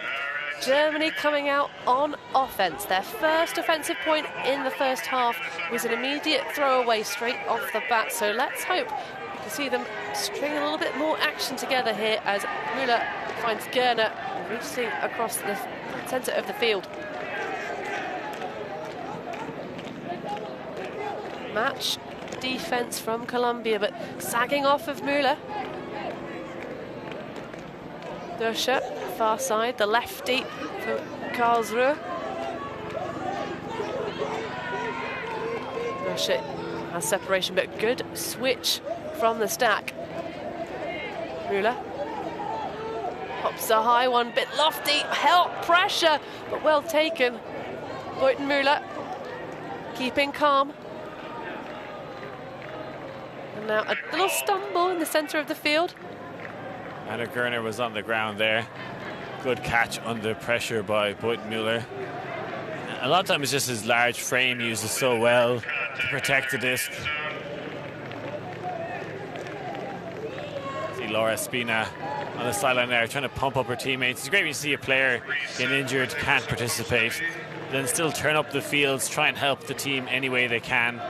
Germany coming out on offence. Their first offensive point in the first half was an immediate throwaway straight off the bat. So let's hope we can see them string a little bit more action together here as Müller finds Gerner reaching across the centre of the field. Match defence from Colombia, but sagging off of Müller. Dörscher, far side, the lefty for Karlsruhe. Dörscher has separation, but good switch from the stack. Müller pops a high one, bit lofty, help, pressure, but well taken. Boyton Müller keeping calm. And now a little stumble in the centre of the field. Anna Gerner was on the ground there. Good catch under pressure by Boyton Müller. A lot of times it's just his large frame uses so well to protect the disc. See Laura Spina on the sideline there trying to pump up her teammates. It's great when you see a player get injured, can't participate, then still turn up the fields, try and help the team any way they can.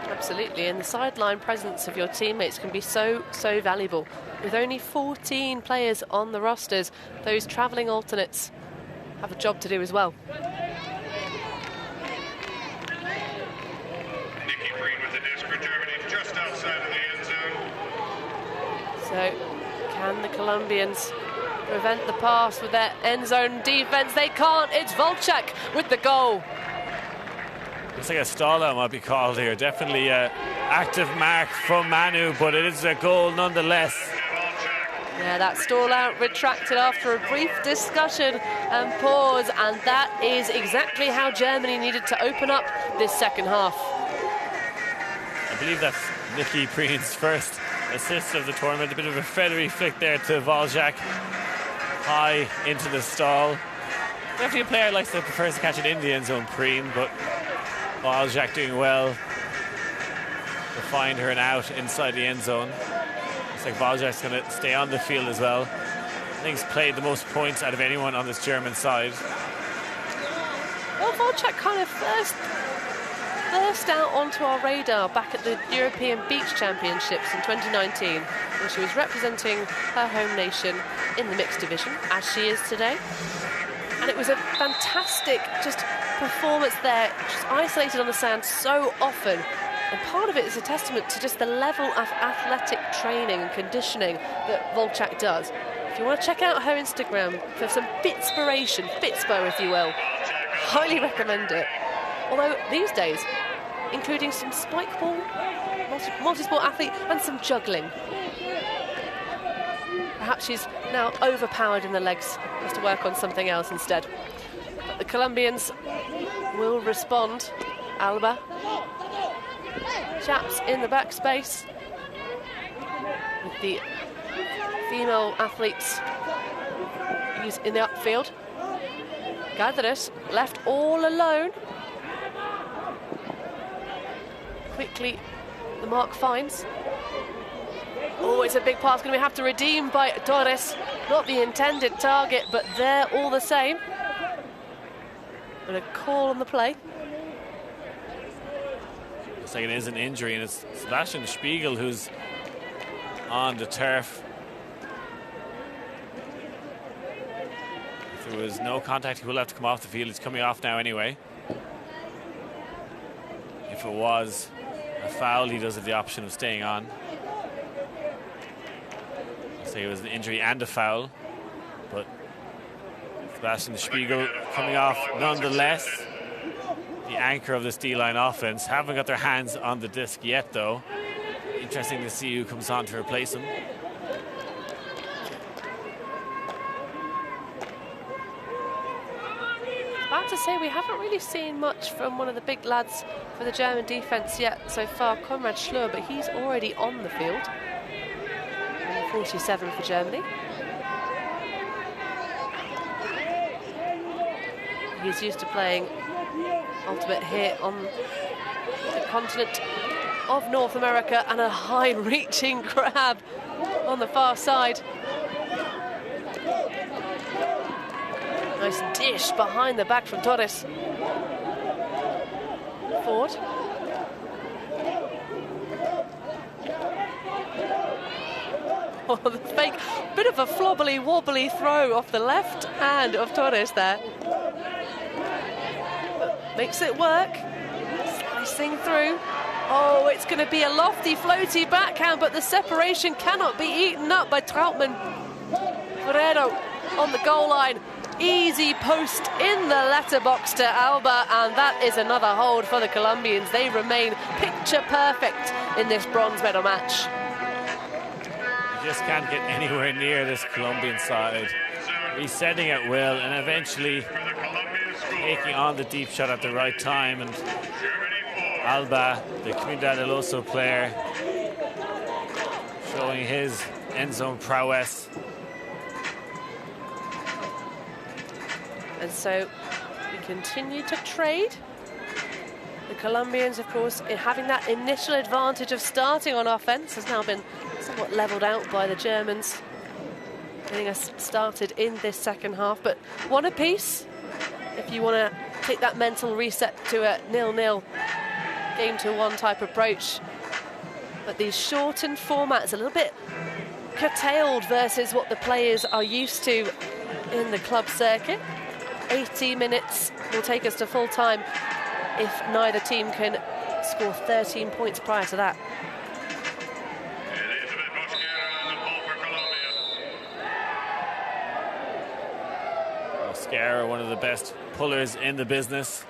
Absolutely, and the sideline presence of your teammates can be so valuable. With only 14 players on the rosters, those travelling alternates have a job to do as well. Nikki Green with the disc for Germany, just outside of the end zone. So, can the Colombians prevent the pass with their end zone defence? They can't. It's Volchak with the goal. Looks like a stall out might be called here. Definitely an active mark from Manu, but it is a goal nonetheless. Yeah, that stall out retracted after a brief discussion and pause, and that is exactly how Germany needed to open up this second half. I believe that's Nikki Green's first assist of the tournament. A bit of a feathery flick there to Volchak, high into the stall. Definitely a player likes to prefers to catch it in the end zone, Preen, but Volchak doing well to find her and out inside the end zone. Looks like Volchak's going to stay on the field as well. I think he's played the most points out of anyone on this German side. Well, Volchak kind of first out onto our radar back at the European Beach Championships in 2019, when she was representing her home nation in the mixed division, as she is today. And it was a fantastic performance there, just isolated on the sand so often. And part of it is a testament to just the level of athletic training and conditioning that Volchak does. If you want to check out her Instagram for some Fitspiration, Fitspo if you will, highly recommend it. Although these days, including some spike ball, multi-sport athlete and some juggling. Perhaps she's now overpowered in the legs, has to work on something else instead. But the Colombians will respond. Alba, chaps in the backspace with the female athletes in the upfield. Gatherus left all alone. Quickly, the mark finds. Oh, it's a big pass going to have to redeem by Torres. Not the intended target, but there all the same. And a call on the play. Looks like it is an injury, and it's Sebastian Spiegel who's on the turf. If there was no contact, he will have to come off the field. He's coming off now anyway. If it was a foul, he does have the option of staying on. I'll say it was an injury and a foul, but Sebastian Spiegel coming off nonetheless. The anchor of this D-line offense. Haven't got their hands on the disc yet, though. Interesting to see who comes on to replace him. About to say, we haven't really seen much from one of the big lads for the German defence yet so far, Konrad Schlur, but he's already on the field. Number 47 for Germany. He's used to playing ultimate here on the continent of North America, and a high-reaching grab on the far side. Nice dish behind the back from Torres. Ford. Oh, the fake, bit of a flobbly wobbly throw off the left hand of Torres there. But makes it work. Slicing through. Oh, it's going to be a lofty, floaty backhand, but the separation cannot be eaten up by Trautmann. Ferrero on the goal line. Easy post in the letterbox to Alba, and that is another hold for the Colombians. They remain picture perfect in this bronze medal match. You just can't get anywhere near this Colombian side. Resetting at will and eventually taking on the deep shot at the right time. And Alba, the Comunidad del Oso player, showing his end zone prowess. And so we continue to trade. The Colombians, of course, in having that initial advantage of starting on offense, has now been somewhat leveled out by the Germans, getting us started in this second half. But one apiece, if you want to take that mental reset to a 0-0 game-to-one type approach. But these shortened formats, a little bit curtailed versus what the players are used to in the club circuit. 80 minutes will take us to full time if neither team can score 13 points prior to that. Mosquera, one of the best pullers in the business.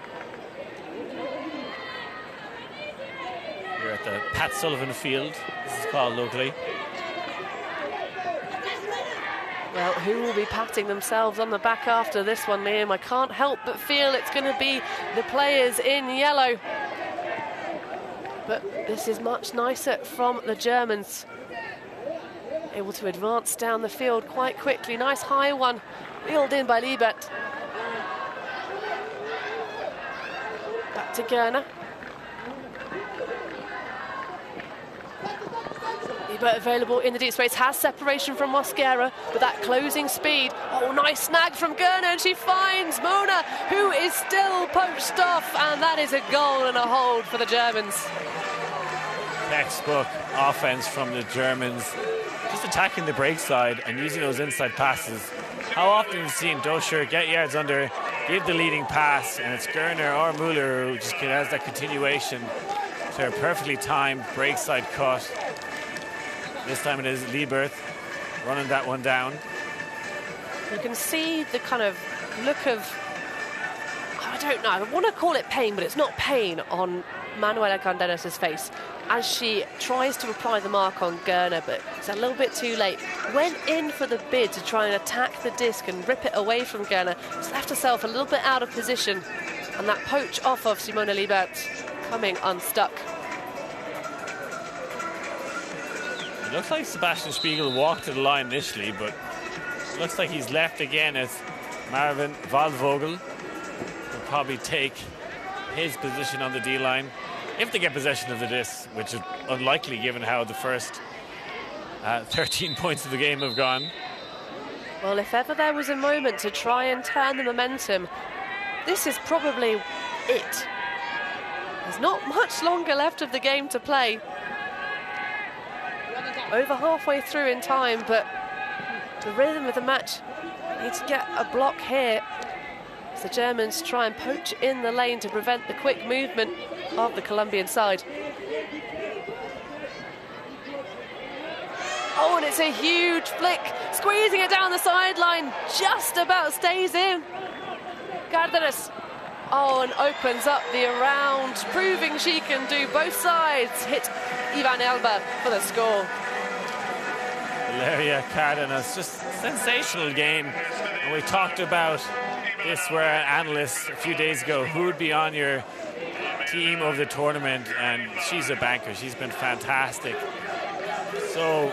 Here at the Pat Sullivan Field, this is called locally. Well, who will be patting themselves on the back after this one, Liam? I can't help but feel it's going to be the players in yellow. But this is much nicer from the Germans. Able to advance down the field quite quickly. Nice high one, reeled in by Liebert. Back to Gerner. But available in the deep space, has separation from Mosquera, but that closing speed. Oh, nice snag from Gerner, and she finds Mona, who is still poached off, and that is a goal and a hold for the Germans. Textbook offense from the Germans, just attacking the break side and using those inside passes. How often have you seen Doscher get yards under, give the leading pass, and it's Gerner or Müller who just has that continuation to a perfectly timed break side cut. This time it is Liebert running that one down. You can see the kind of look of, I don't know, I want to call it pain, but it's not pain on Manuela Candelas' face as she tries to apply the mark on Gerner, but it's a little bit too late. Went in for the bid to try and attack the disc and rip it away from Gerner. Just left herself a little bit out of position, and that poach off of Simona Liebert coming unstuck. It looks like Sebastian Spiegel walked to the line initially, but it looks like he's left again as Marvin Waldvogel will probably take his position on the D-line if they get possession of the disc, which is unlikely given how the first 13 points of the game have gone. Well, if ever there was a moment to try and turn the momentum, this is probably it. There's not much longer left of the game to play. over halfway through in time, but the rhythm of the match needs to get a block here as the Germans try and poach in the lane to prevent the quick movement of the Colombian side. Oh, and it's a huge flick, squeezing it down the sideline, just about stays in. Cárdenas, oh, and opens up the around, proving she can do both sides. Hit Ivan Alba for the score. Valeria Cárdenas, just sensational game. And we talked about this where analysts a few days ago, who would be on your team of the tournament, and she's a banker. She's been fantastic. So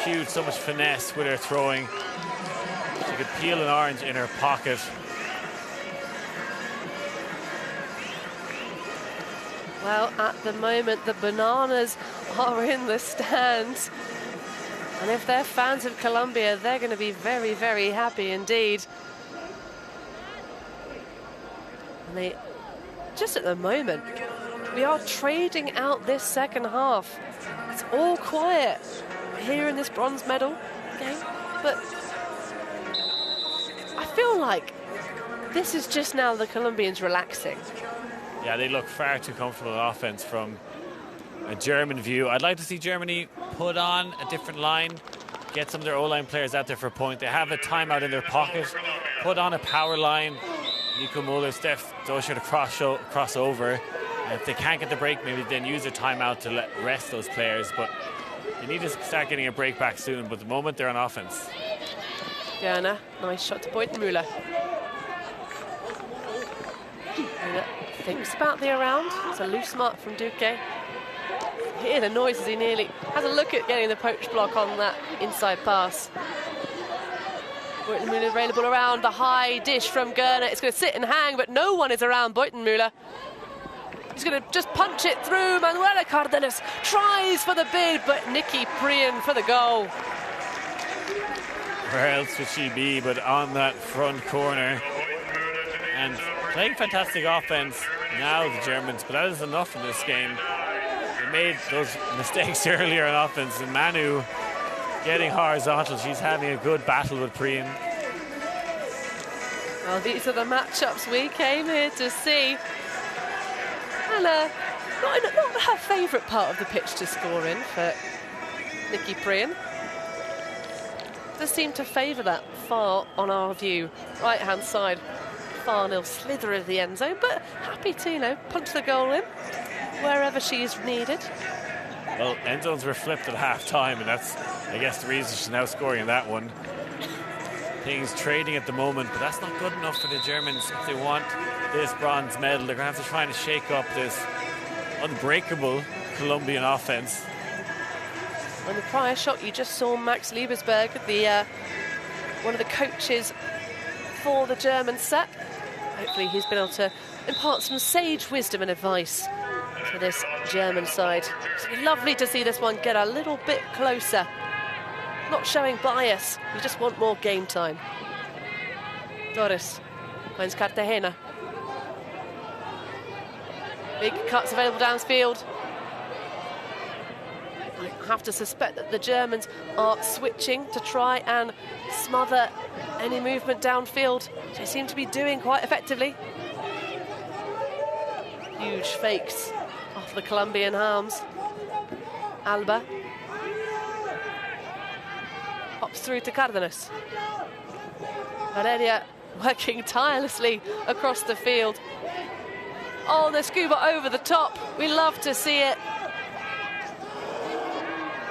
huge, so much finesse with her throwing. She could peel an orange in her pocket. Well, at the moment, the bananas are in the stands. And if they're fans of Colombia, they're going to be very, very happy indeed. And they, just at the moment, we are trading out this second half. It's all quiet here in this bronze medal game. But I feel like this is just now the Colombians relaxing. Yeah, they look far too comfortable in offense from a German view. I'd like to see Germany put on a different line, get some of their O-line players out there for a point. They have a timeout in their pocket, put on a power line. Nico Muller, Steph Doscher to cross over. And if they can't get the break, maybe then use a timeout to rest those players. But they need to start getting a break back soon. But at the moment, they're on offense. Gerner, nice shot to Beutenmüller. Müller thinks about the around. It's a loose mark from Duque. Hear the noise as he nearly has a look at getting the poach block on that inside pass. Beutenmüller available around, the high dish from Gerner. It's going to sit and hang, but no one is around Beutenmüller. He's going to just punch it through. Manuela Cárdenas tries for the bid, but Nikki Prien for the goal. Where else would she be but on that front corner? And playing fantastic offense now, the Germans, but that is enough in this game. They made those mistakes earlier on offense, and Manu getting horizontal. She's having a good battle with Prien. Well, these are the matchups we came here to see. And not her favourite part of the pitch to score in for Nikki Prien. Does seem to favour that far on our view, right-hand side. Far nil slither of the end zone, but happy to, punch the goal in wherever she's needed. Well, end zones were flipped at half-time, and that's, I guess, the reason she's now scoring in that one. Things trading at the moment, but that's not good enough for the Germans. If they want this bronze medal, they're going to have to try and shake up this unbreakable Colombian offense. On the prior shot, you just saw Max Liebersberg, one of the coaches for the German set. Hopefully he's been able to impart some sage wisdom and advice to this German side. It's lovely to see this one get a little bit closer. Not showing bias, you just want more game time. Torres finds Cartagena. Big cuts available downfield. I have to suspect that the Germans are switching to try and smother any movement downfield. They seem to be doing quite effectively. Huge fakes off the Colombian arms. Alba pops through to Cárdenas. Valeria working tirelessly across the field. Oh, the scuba over the top. We love to see it.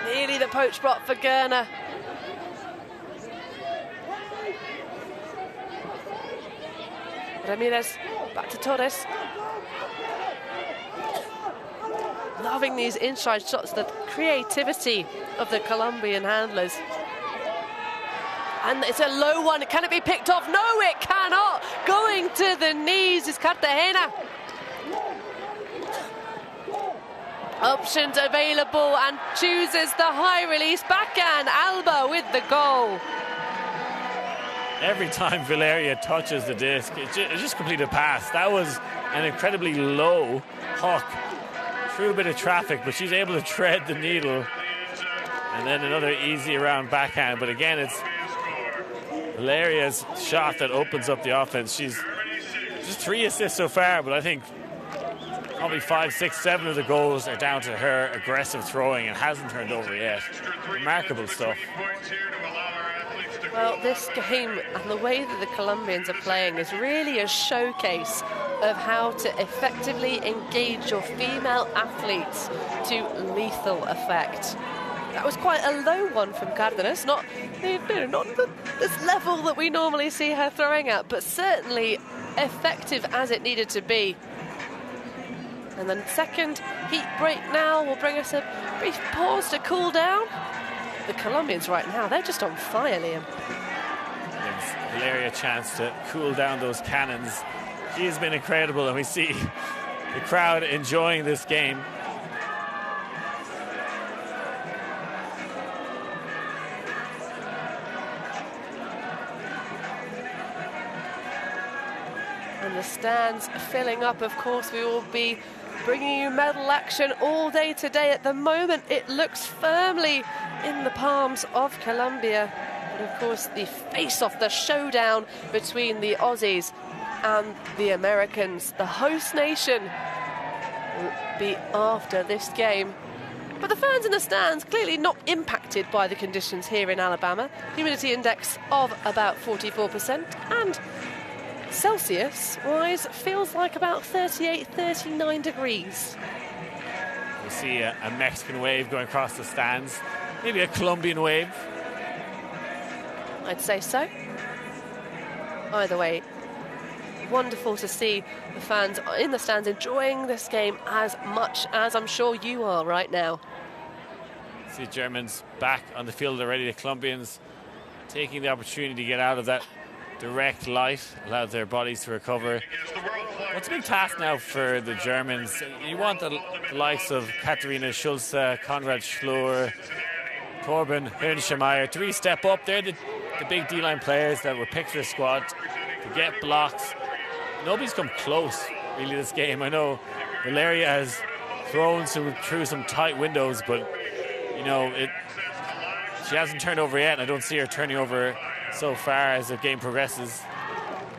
Nearly the poach block for Gerner. Ramirez back to Torres. Loving these inside shots, the creativity of the Colombian handlers. And it's a low one. Can it be picked off? No, it cannot. Going to the knees is Cartagena. Options available and chooses the high release backhand. Alba with the goal. Every time Valeria touches the disc, it just completed a pass. That was an incredibly low hook through a bit of traffic, but she's able to tread the needle And then another easy around backhand. But again, it's Valeria's shot that opens up the offense. She's just 3 assists so far, but I think probably 5, 6, 7 of the goals are down to her aggressive throwing and hasn't turned over yet. Remarkable stuff. Well, this game and the way that the Colombians are playing is really a showcase of how to effectively engage your female athletes to lethal effect. That was quite a low one from Cardenas, not this level that we normally see her throwing at, but certainly effective as it needed to be. And then second heat break now will bring us a brief pause to cool down. The Colombians right now, they're just on fire, Liam. Gives Valeria a chance to cool down those cannons. She has been incredible, and we see the crowd enjoying this game. And the stands filling up, of course. We will be bringing you medal action all day today. At the moment, it looks firmly in the palms of Colombia. And of course, the face-off, the showdown between the Aussies and the Americans. The host nation will be after this game. But the fans in the stands clearly not impacted by the conditions here in Alabama. Humidity index of about 44%, and Celsius-wise, feels like about 38, 39 degrees. We see a Mexican wave going across the stands, maybe a Colombian wave. I'd say so. Either way, wonderful to see the fans in the stands enjoying this game as much as I'm sure you are right now. See Germans back on the field already. The Colombians taking the opportunity to get out of that direct light, allowed their bodies to recover. What's a big task now for the Germans? You want the likes of Katharina Schulze, Konrad Schlur, Torben Höneschemeyer to really step up. They're the big D-line players that were picked for the squad to get blocks. Nobody's come close, really, this game. I know Valeria has thrown through some tight windows, but, you know, she hasn't turned over yet, and I don't see her turning over so far as the game progresses.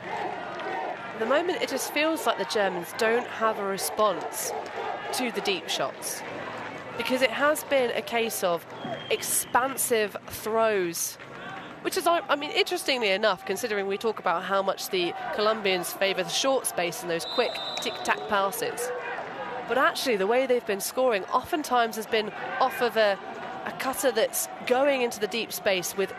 At the moment, it just feels like the Germans don't have a response to the deep shots, because it has been a case of expansive throws, which is, I mean, interestingly enough, considering we talk about how much the Colombians favour the short space and those quick tic-tac passes. But actually, the way they've been scoring oftentimes has been off of a cutter that's going into the deep space with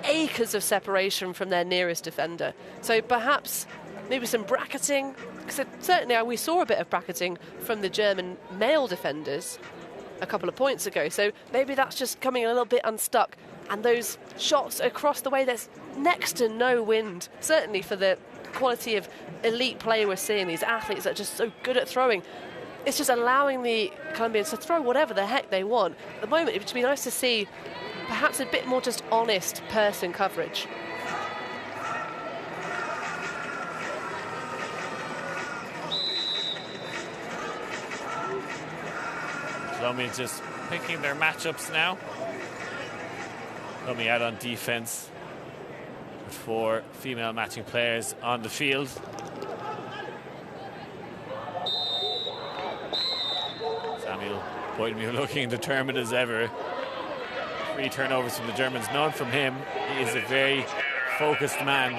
acres of separation from their nearest defender. So perhaps maybe some bracketing, because certainly we saw a bit of bracketing from the German male defenders a couple of points ago. So maybe that's just coming a little bit unstuck. And those shots across the way, there's next to no wind, certainly for the quality of elite play we're seeing, these athletes that are just so good at throwing. It's just allowing the Colombians to throw whatever the heck they want. At the moment, it would be nice to see perhaps a bit more just honest person coverage. Colombians just picking their matchups now. Coming out on defense with 4 female matching players on the field. Samuel Boydmuir looking determined as ever. 3 turnovers from the Germans, none from him. He is a very focused man.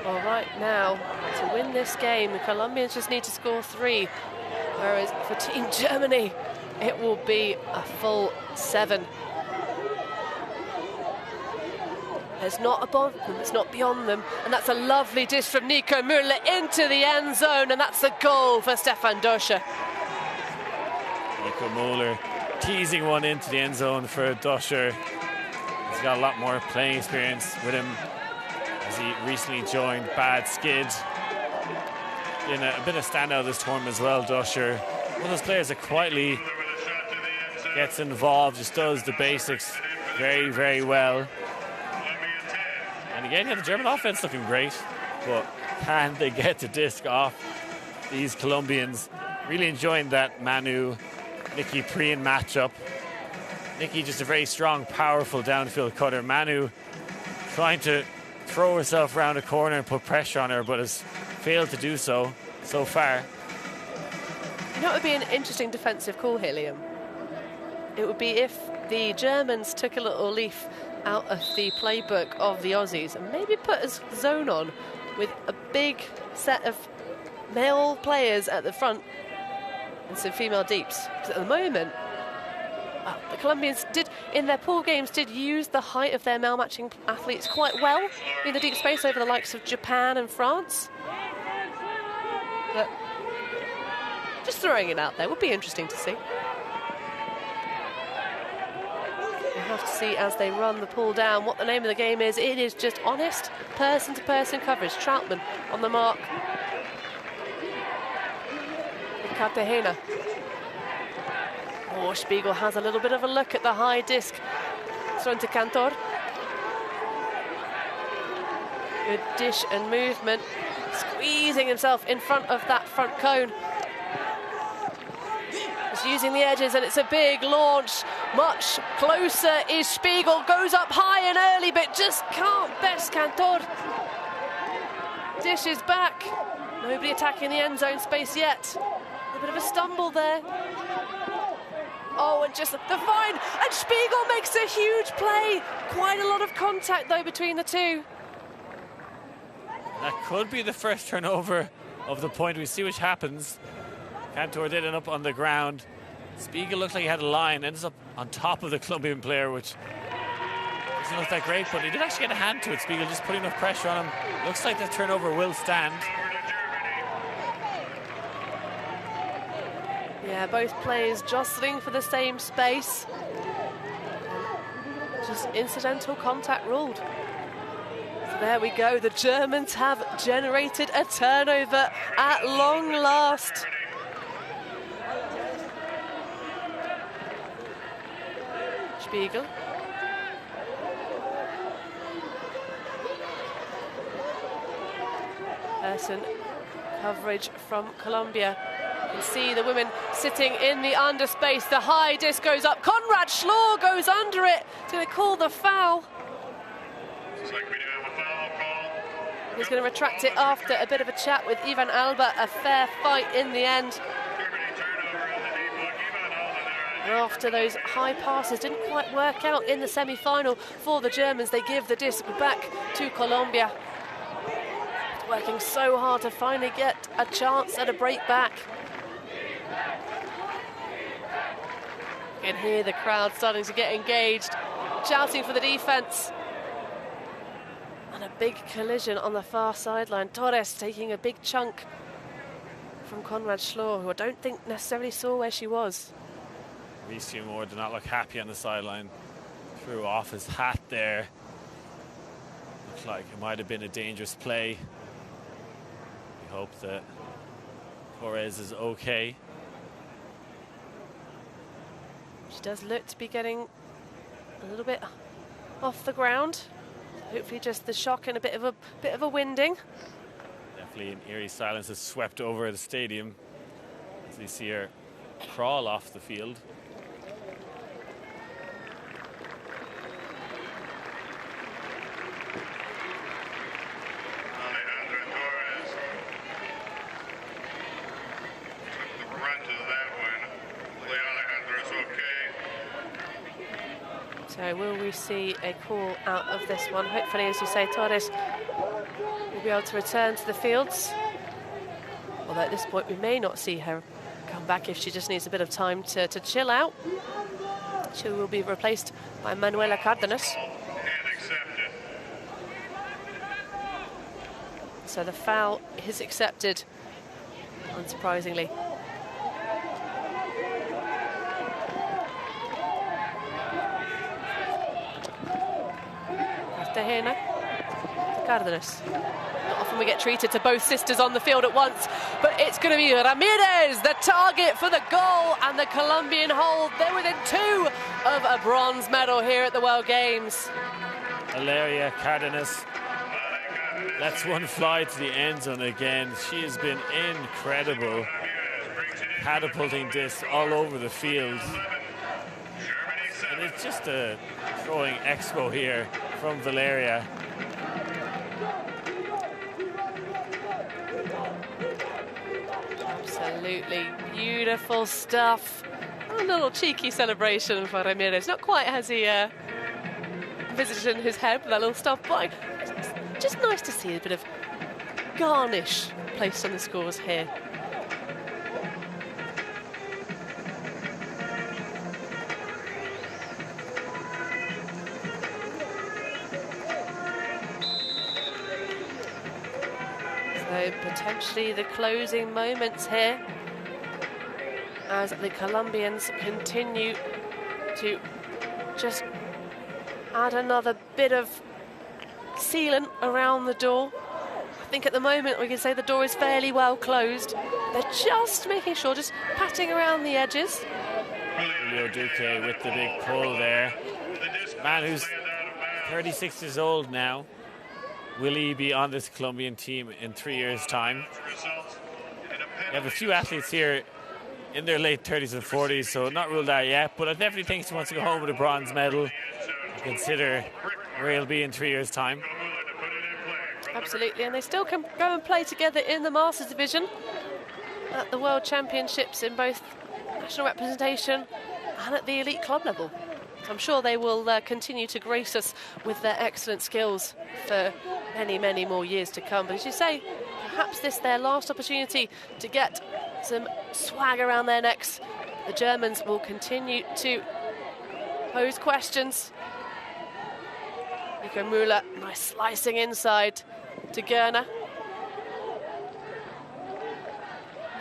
Well, right now, to win this game, the Colombians just need to score 3. Whereas for Team Germany, it will be a full 7. It's not above them, it's not beyond them. And that's a lovely dish from Nico Müller into the end zone. And that's the goal for Stefan Doscher. Nico Müller teasing one into the end zone for Doscher. He's got a lot more playing experience with him as he recently joined Bad Skid. In a bit of standout this tournament as well, Doscher. One of those players that quietly gets involved, just does the basics very, very well. And again, yeah, the German offense looking great, but can they get the disc off? These Colombians really enjoying that Manu Nikki Preen matchup. Nikki just a very strong, powerful downfield cutter. Manu trying to throw herself around a corner and put pressure on her, but has failed to do so far. You know, it would be an interesting defensive call here, Liam. It would be if the Germans took a little leaf out of the playbook of the Aussies and maybe put a zone on with a big set of male players at the front and some female deeps. Because at the moment, the Colombians did, in their pool games, did use the height of their male matching athletes quite well in the deep space over the likes of Japan and France. But just throwing it out there would be interesting to see. We'll have to see as they run the pool down what the name of the game is. It is just honest person-to-person coverage. Troutman on the mark. Cartagena. Oh, Spiegel has a little bit of a look at the high disc. Thrown to Cantor. Good dish and movement. Squeezing himself in front of that front cone. Just using the edges, and it's a big launch. Much closer is Spiegel. Goes up high and early, but just can't best Cantor. Dish is back. Nobody attacking the end zone space yet. A bit of a stumble there. Oh, and just the fine, and Spiegel makes a huge play. Quite a lot of contact, though, between the two. That could be the first turnover of the point. We see which happens. Cantor did end up on the ground. Spiegel looked like he had a line, ends up on top of the Colombian player, which doesn't look that great, but he did actually get a hand to it. Spiegel just putting enough pressure on him. Looks like the turnover will stand. Yeah, both players jostling for the same space. Just incidental contact ruled. So there we go. The Germans have generated a turnover at long last. Spiegel. Person coverage from Colombia. You can see the women sitting in the underspace. The high disc goes up. Konrad Schlor goes under it. He's going to call the foul. Looks like we do have a foul call. He's going to retract it after a bit of a chat with Ivan Alba. A fair fight in the end. Germany turnover on the deep look. Ivan Alba there. And after those high passes didn't quite work out in the semi-final for the Germans, they give the disc back to Colombia. Working so hard to finally get a chance at a break back. You can hear the crowd starting to get engaged, shouting for the defence. And a big collision on the far sideline. Torres taking a big chunk from Konrad Schlor, who I don't think necessarily saw where she was. Mauricio Moore did not look happy on the sideline. Threw off his hat there. Looked like it might have been a dangerous play. We hope that Torres is okay. She does look to be getting a little bit off the ground. Hopefully just the shock and a bit of a winding. Definitely an eerie silence has swept over the stadium as we see her crawl off the field. Alejandra Torres took the brunt of that one. Hopefully Alejandra's okay. So will we see a call out of this one? Hopefully, as you say, Torres will be able to return to the fields. Although at this point we may not see her come back if she just needs a bit of time to chill out. She will be replaced by Manuela Cardenas. And accepted. So the foul is accepted, unsurprisingly. Cartagena, Cardenas. Not often we get treated to both sisters on the field at once, but it's going to be Ramirez, the target for the goal, and the Colombian hold. They're within two of a bronze medal here at the World Games. Valeria Cardenas lets one fly to the end zone again. She has been incredible. Ramirez brings it catapulting this all over the field. And it's just a throwing expo here from Valeria. Absolutely beautiful stuff. A little cheeky celebration for Ramirez. Not quite as he envisaged in his head with that little stuff, but it's just nice to see a bit of garnish placed on the scores here. So potentially the closing moments here as the Colombians continue to just add another bit of sealant around the door. I think at the moment we can say the door is fairly well closed. They're just making sure, just patting around the edges. Julio Duque with the big pull there. Man who's 36 years old now. Will he be on this Colombian team in 3 years' time? We have a few athletes here in their late 30s and 40s, so not ruled out yet, but I definitely think he wants to go home with a bronze medal. Consider where he'll be in 3 years' time. Absolutely, and they still can go and play together in the Masters division at the World Championships in both national representation and at the elite club level. I'm sure they will continue to grace us with their excellent skills for many, many more years to come. But as you say, perhaps this their last opportunity to get some swag around their necks. The Germans will continue to pose questions. Nico Müller, nice slicing inside to Gerner.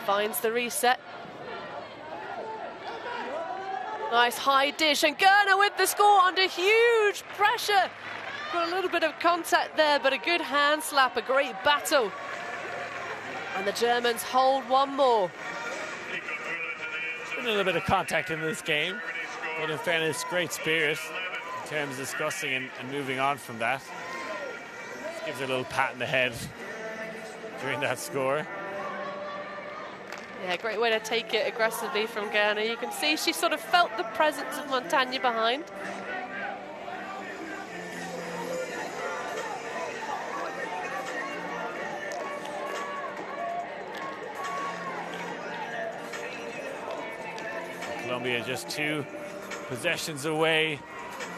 Finds the reset. Nice high dish, and Gerner with the score under huge pressure. Got a little bit of contact there, but a good hand slap, a great battle. And the Germans hold one more. A little bit of contact in this game, but in fairness, great spirit in terms of discussing and moving on from that. Just gives her a little pat in the head during that score. Yeah, great way to take it aggressively from Gerner. You can see she sort of felt the presence of Montagne behind. Colombia just 2 possessions away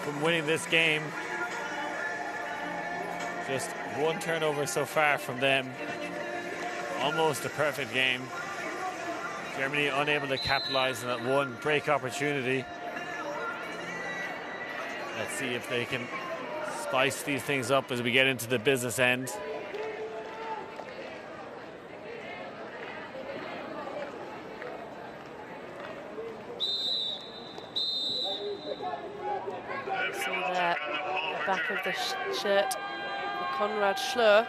from winning this game. Just 1 turnover so far from them. Almost a perfect game. Germany unable to capitalize on that 1 break opportunity. Let's see if they can spice these things up as we get into the business end. See there, the back of the shirt for Konrad Schleur.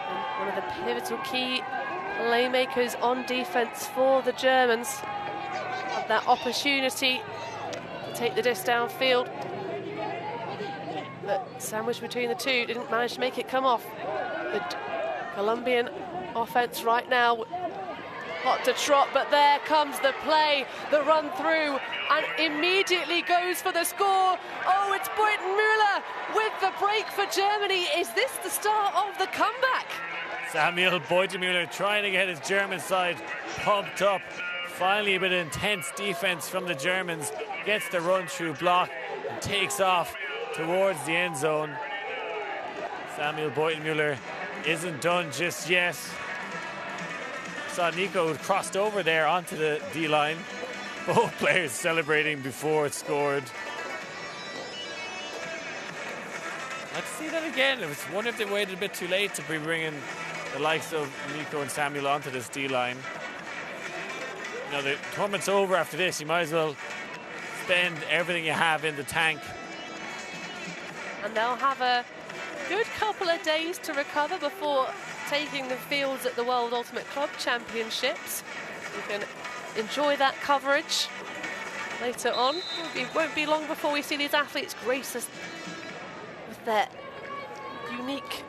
And one of the pivotal key playmakers on defence for the Germans. Had that opportunity to take the disc downfield, but sandwiched between the two, didn't manage to make it come off. The Colombian offence right now, hot to trot, but there comes the play, the run through, and immediately goes for the score. Oh, it's Boyton Müller with the break for Germany. Is this the start of the comeback? Samuel Boytemüller trying to get his German side pumped up. Finally a bit of intense defense from the Germans. Gets the run through block and takes off towards the end zone. Samuel Boytemüller isn't done just yet. Saw Nico crossed over there onto the D-line. Both players celebrating before it scored. Let's see that again. I was wondering if they waited a bit too late to be bringing the likes of Nico and Samuel onto this D-line. You know, the tournament's over after this. You might as well spend everything you have in the tank. And they'll have a good couple of days to recover before taking the fields at the World Ultimate Club Championships. You can enjoy that coverage later on. It won't be long before we see these athletes grace us with their unique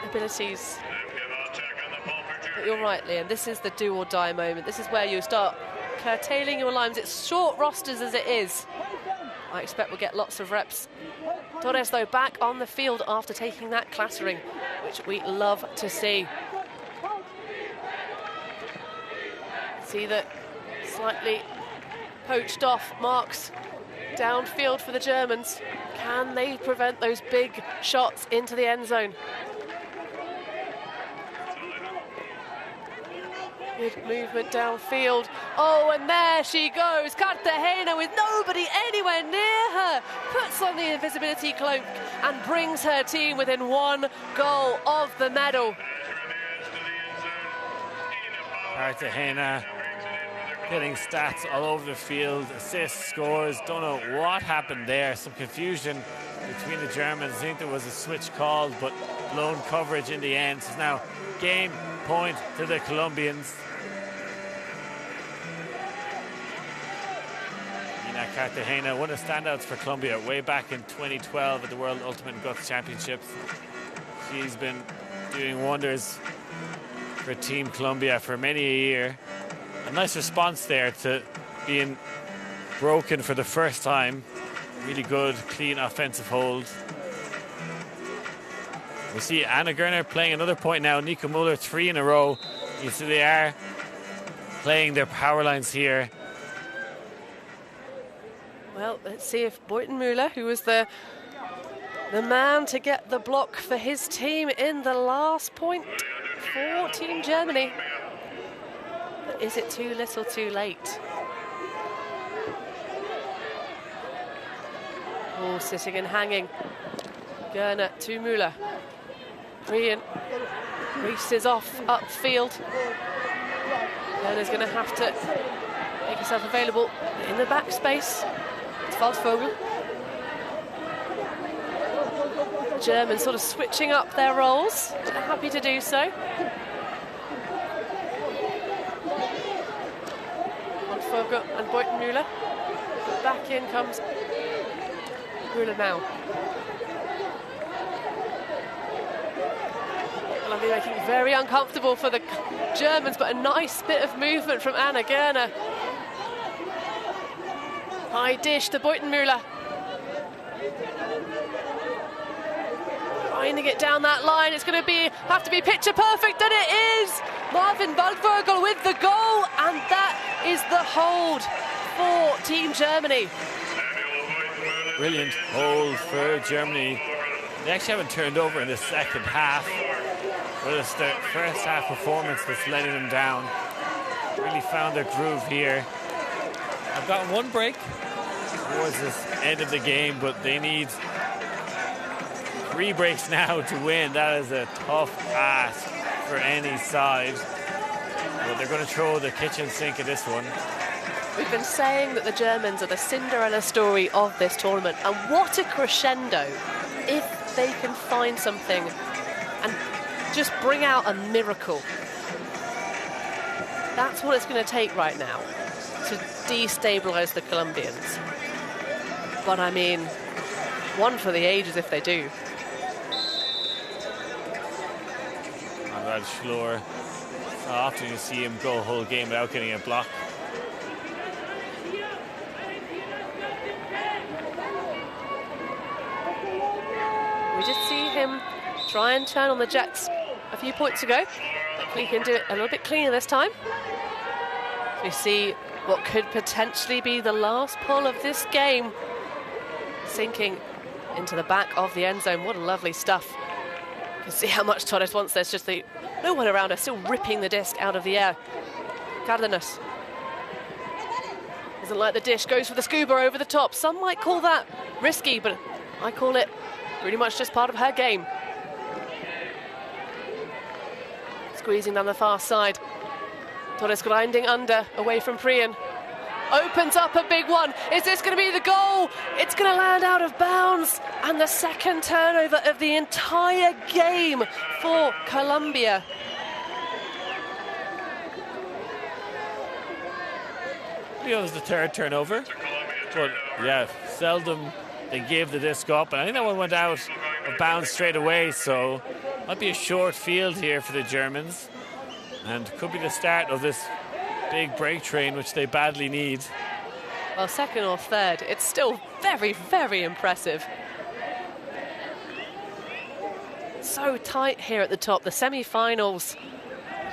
abilities. But you're right, Liam, this is the do or die moment. This is where you start curtailing your lines. It's short rosters as it is. I expect we'll get lots of reps. Torres, though, back on the field after taking that clattering, which we love to see. See the slightly poached off marks downfield for the Germans. Can they prevent those big shots into the end zone? Good movement downfield. Oh, and there she goes. Cartagena with nobody anywhere near her. Puts on the invisibility cloak and brings her team within one goal of the medal. Cartagena getting stats all over the field, assists, scores. Don't know what happened there. Some confusion between the Germans. I think there was a switch called, but blown coverage in the end. So now game point to the Colombians. Cartagena, one of the standouts for Colombia way back in 2012 at the World Ultimate Guts Championships. She's been doing wonders for Team Colombia for many a year. A nice response there to being broken for the first time. Really good, clean offensive hold. We see Anna Gerner playing another point now. Nico Muller 3 in a row. You see they are playing their power lines here. Well, let's see if Beutenmüller, who was the man to get the block for his team in the last point for Team Germany. But is it too little too late? Oh, sitting and hanging. Gerner to Müller. Brian races off upfield. Gerner's going to have to make herself available in the backspace. It's Waldvogel. Germans sort of switching up their roles. They're happy to do so. Waldvogel and Beutenmüller. Back in comes Müller now. Well, they're making it very uncomfortable for the Germans, but a nice bit of movement from Anna Gerner. High dish to Beutenmüller. Trying to get down that line. It's going to have to be picture perfect, and it is! Marvin Waldvogel with the goal, and that is the hold for Team Germany. Brilliant hold for Germany. They actually haven't turned over in the second half. But it's the first half performance that's letting them down. Really found their groove here. I've got one break towards this end of the game, but they need 3 breaks now to win. That is a tough ask for any side. But they're going to throw the kitchen sink at this one. We've been saying that the Germans are the Cinderella story of this tournament, and what a crescendo if they can find something and just bring out a miracle. That's what it's going to take right now to destabilise the Colombians. But I mean, one for the ages if they do. Conrad Schlor, so often you see him go a whole game without getting a block. We did see him try and turn on the Jets a few points ago. Hopefully he can do it a little bit cleaner this time. We see what could potentially be the last pull of this game. Sinking into the back of the end zone. What a lovely stuff. You can see how much Torres wants. There's just no one around her, still ripping the disc out of the air. Cardenas doesn't like the dish, goes for the scuba over the top. Some might call that risky, but I call it pretty much just part of her game. Squeezing down the far side. Torres grinding under, away from Priyan. Opens up a big one. Is this going to be the goal? It's going to land out of bounds. And the second turnover of the entire game for Colombia. It was the third turnover. But yeah, seldom they gave the disc up. And I think that one went out of bounds straight away. So might be a short field here for the Germans. And could be the start of this big break train, which they badly need. Well, second or third, it's still very, very impressive. So tight here at the top. The semi-finals,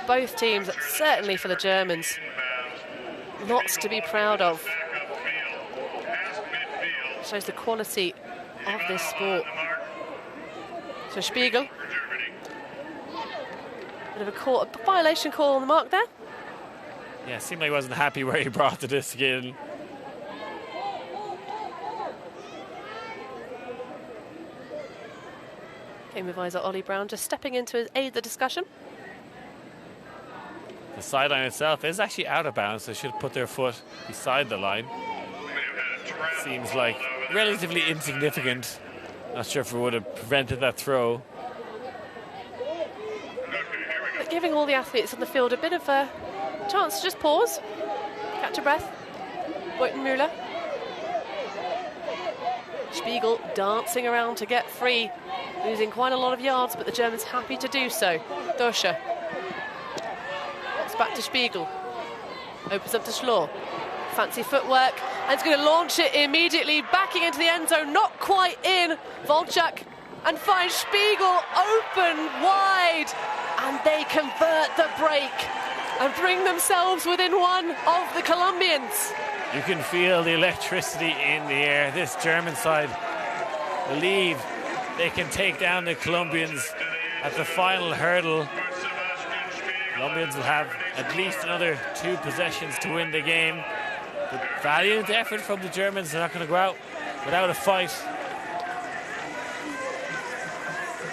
both teams, certainly for the Germans, lots to be proud of. Shows the quality of this sport. So Spiegel. Bit of a violation call on the mark there. Yeah, seemed like he wasn't happy where he brought the disc in. Game advisor Ollie Brown just stepping in to aid the discussion. The sideline itself is actually out of bounds. They should put their foot beside the line. Seems like relatively insignificant. Not sure if it would have prevented that throw. But giving all the athletes on the field a bit of a chance to just pause, catch a breath. Müller. Spiegel dancing around to get free, losing quite a lot of yards, but the Germans happy to do so. Doscher. It's back to Spiegel. Opens up to Schlor. Fancy footwork, and it's going to launch it immediately, backing into the end zone, not quite in. Volchak and finds Spiegel open wide, and they convert the break and bring themselves within one of the Colombians. You can feel the electricity in the air. This German side believe they can take down the Colombians at the final hurdle. Colombians will have at least another 2 possessions to win the game. The valiant effort from the Germans. They're not going to go out without a fight.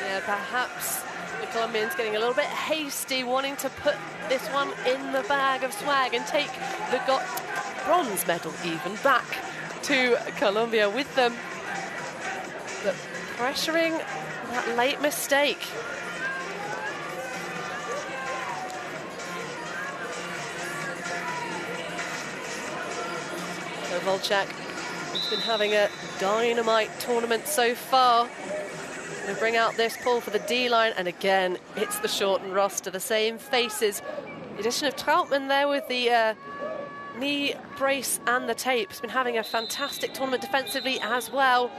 Yeah, perhaps the Colombians getting a little bit hasty, wanting to put this one in the bag of swag and take the bronze medal even back to Colombia with them. But pressuring that late mistake. So Volchak has been having a dynamite tournament so far. Going to bring out this pull for the D-line, and again, it's the shortened roster, the same faces. The addition of Trautmann there with the knee brace and the tape. Has been having a fantastic tournament defensively as well.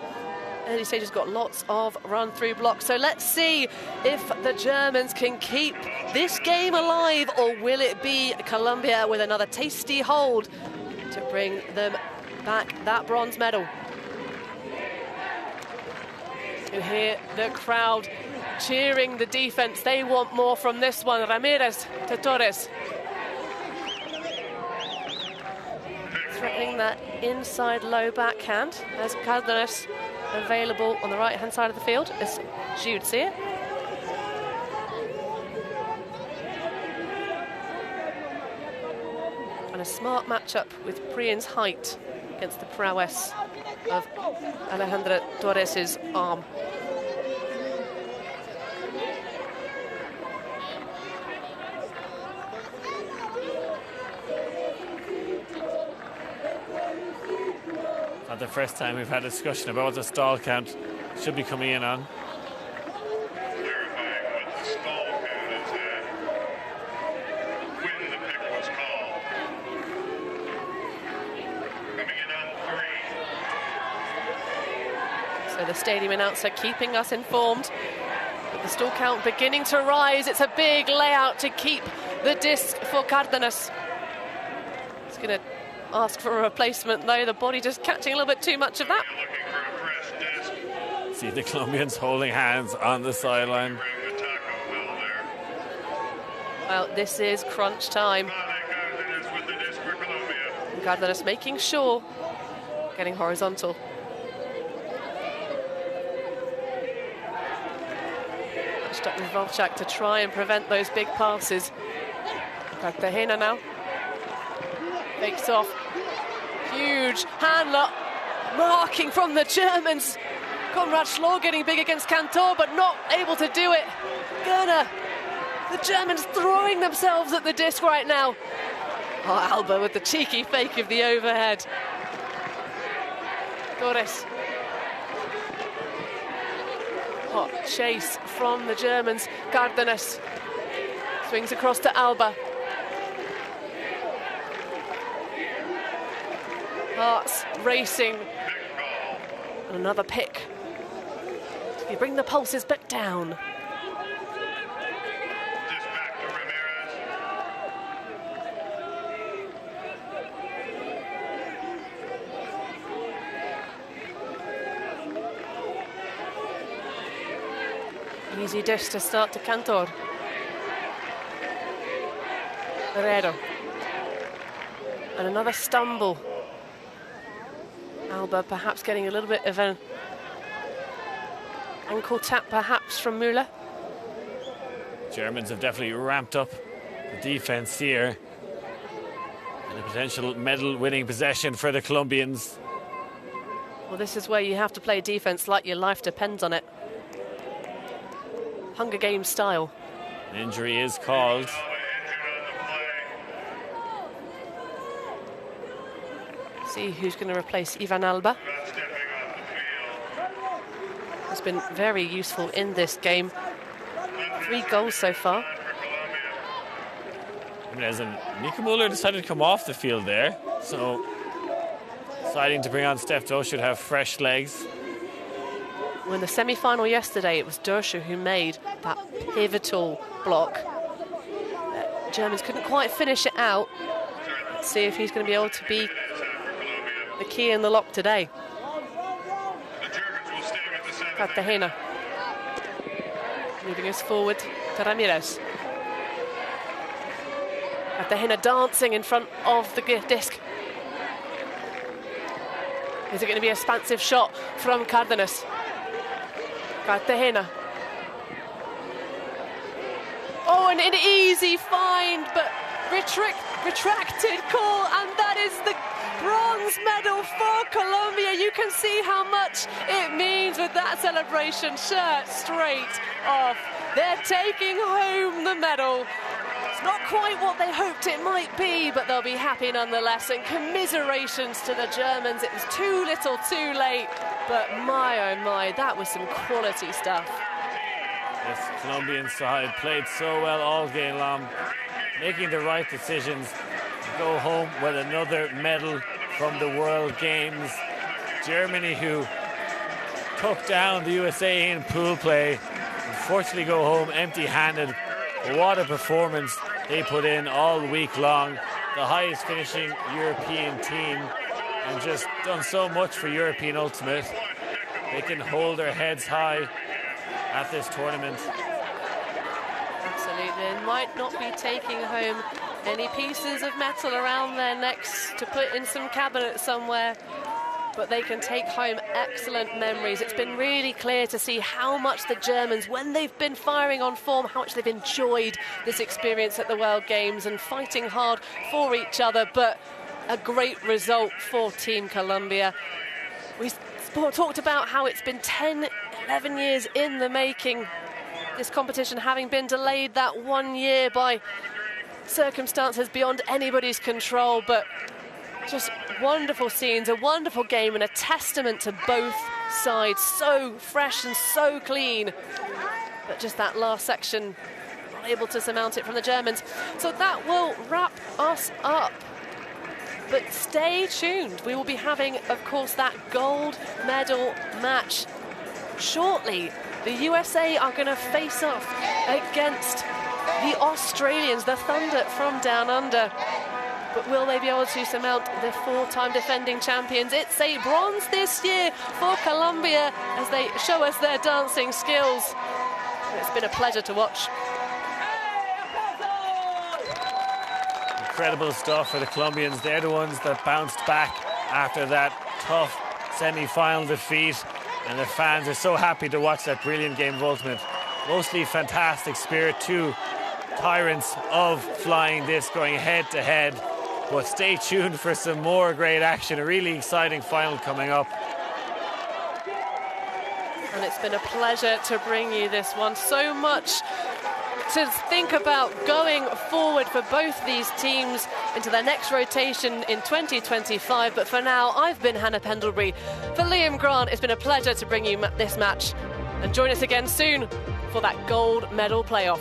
Early stage has got lots of run-through blocks. So let's see if the Germans can keep this game alive, or will it be Colombia with another tasty hold to bring them back that bronze medal. You hear the crowd cheering the defense. They want more from this one. Ramirez to Torres. Threatening that inside low backhand. There's Cardenas available on the right-hand side of the field, as you'd see it. And a smart matchup with Prien's height against the prowess of Alejandra Torres' arm. Not the first time we've had a discussion about what the stall count should be coming in on. Clarifying what the stall count is at when the pick was called. Coming in on 3. So the stadium announcer keeping us informed. With the stall count beginning to rise. It's a big layout to keep the disc for Cardenas. It's going to ask for a replacement, though. The body just catching a little bit too much of that. Looking for a fresh disc. See the Colombians holding hands on the sideline. Bring the taco bell there. Well, this is crunch time. Cardenas with the disc for Colombia. Cardenas making sure, getting horizontal. Stuck with Volchak to try and prevent those big passes. Cartagena now. Fakes off. Huge handler. Marking from the Germans. Konrad Schlor getting big against Cantor, but not able to do it. Gerner. The Germans throwing themselves at the disc right now. Oh, Alba with the cheeky fake of the overhead. Torres. Hot chase from the Germans. Cardenas Swings across to Alba. Hearts racing. Another pick. You bring the pulses back down. Just back to Ramirez. Easy dish to start to Cantor. Herrero. And another stumble. Alba perhaps getting a little bit of an ankle tap perhaps from Müller. Germans have definitely ramped up the defence here. And a potential medal-winning possession for the Colombians. Well, this is where you have to play defence like your life depends on it. Hunger Games style. An injury is called. See who's going to replace Ivan Alba. Has been very useful in this game. 3 goals so far. Nico Müller decided to come off the field there, so deciding to bring on Steph Doe should have fresh legs. Well, in the semi-final yesterday, it was Dorsche who made that pivotal block. Germans couldn't quite finish it out. Let's see if he's going to be able to be the key in the lock today. Cartagena. Moving us forward to Ramirez. Cartagena dancing in front of the disc. Is it going to be an expansive shot from Cárdenas? Cartagena. Oh, and an easy find, but retracted call, and that is the bronze medal for Colombia. You can see how much it means with that celebration. Shirt straight off. They're taking home the medal. It's not quite what they hoped it might be, but they'll be happy nonetheless. And commiserations to the Germans. It was too little, too late. But my, oh my, that was some quality stuff. This Colombian side played so well all game long, making the right decisions to go home with another medal from the World Games. Germany, who took down the USA in pool play, unfortunately go home empty-handed. What a performance they put in all week long. The highest finishing European team, and just done so much for European Ultimate. They can hold their heads high at this tournament. Absolutely. They might not be taking home any pieces of metal around their necks to put in some cabinet somewhere, but they can take home excellent memories. It's been really clear to see how much the Germans, when they've been firing on form, how much they've enjoyed this experience at the World Games and fighting hard for each other. But a great result for Team Colombia. We talked about how it's been 10, 11 years in the making, this competition having been delayed that 1 year by circumstances beyond anybody's control, but just wonderful scenes, a wonderful game, and a testament to both sides. So fresh and so clean, but just that last section, not able to surmount it from the Germans. So that will wrap us up. But stay tuned. We will be having, of course, that gold medal match shortly. The USA are going to face off against the Australians, the Thunder from Down Under. But will they be able to surmount the 4-time defending champions? It's a bronze this year for Colombia as they show us their dancing skills. It's been a pleasure to watch. Incredible stuff for the Colombians. They're the ones that bounced back after that tough semi-final defeat, and the fans are so happy to watch that brilliant game of Ultimate. Mostly fantastic spirit, two tyrants of flying this, going head to head. But stay tuned for some more great action. A really exciting final coming up. And it's been a pleasure to bring you this one. So much to think about going forward for both these teams into their next rotation in 2025. But for now, I've been Hannah Pendlebury. For Liam Grant, it's been a pleasure to bring you this match. And join us again soon for that gold medal playoff.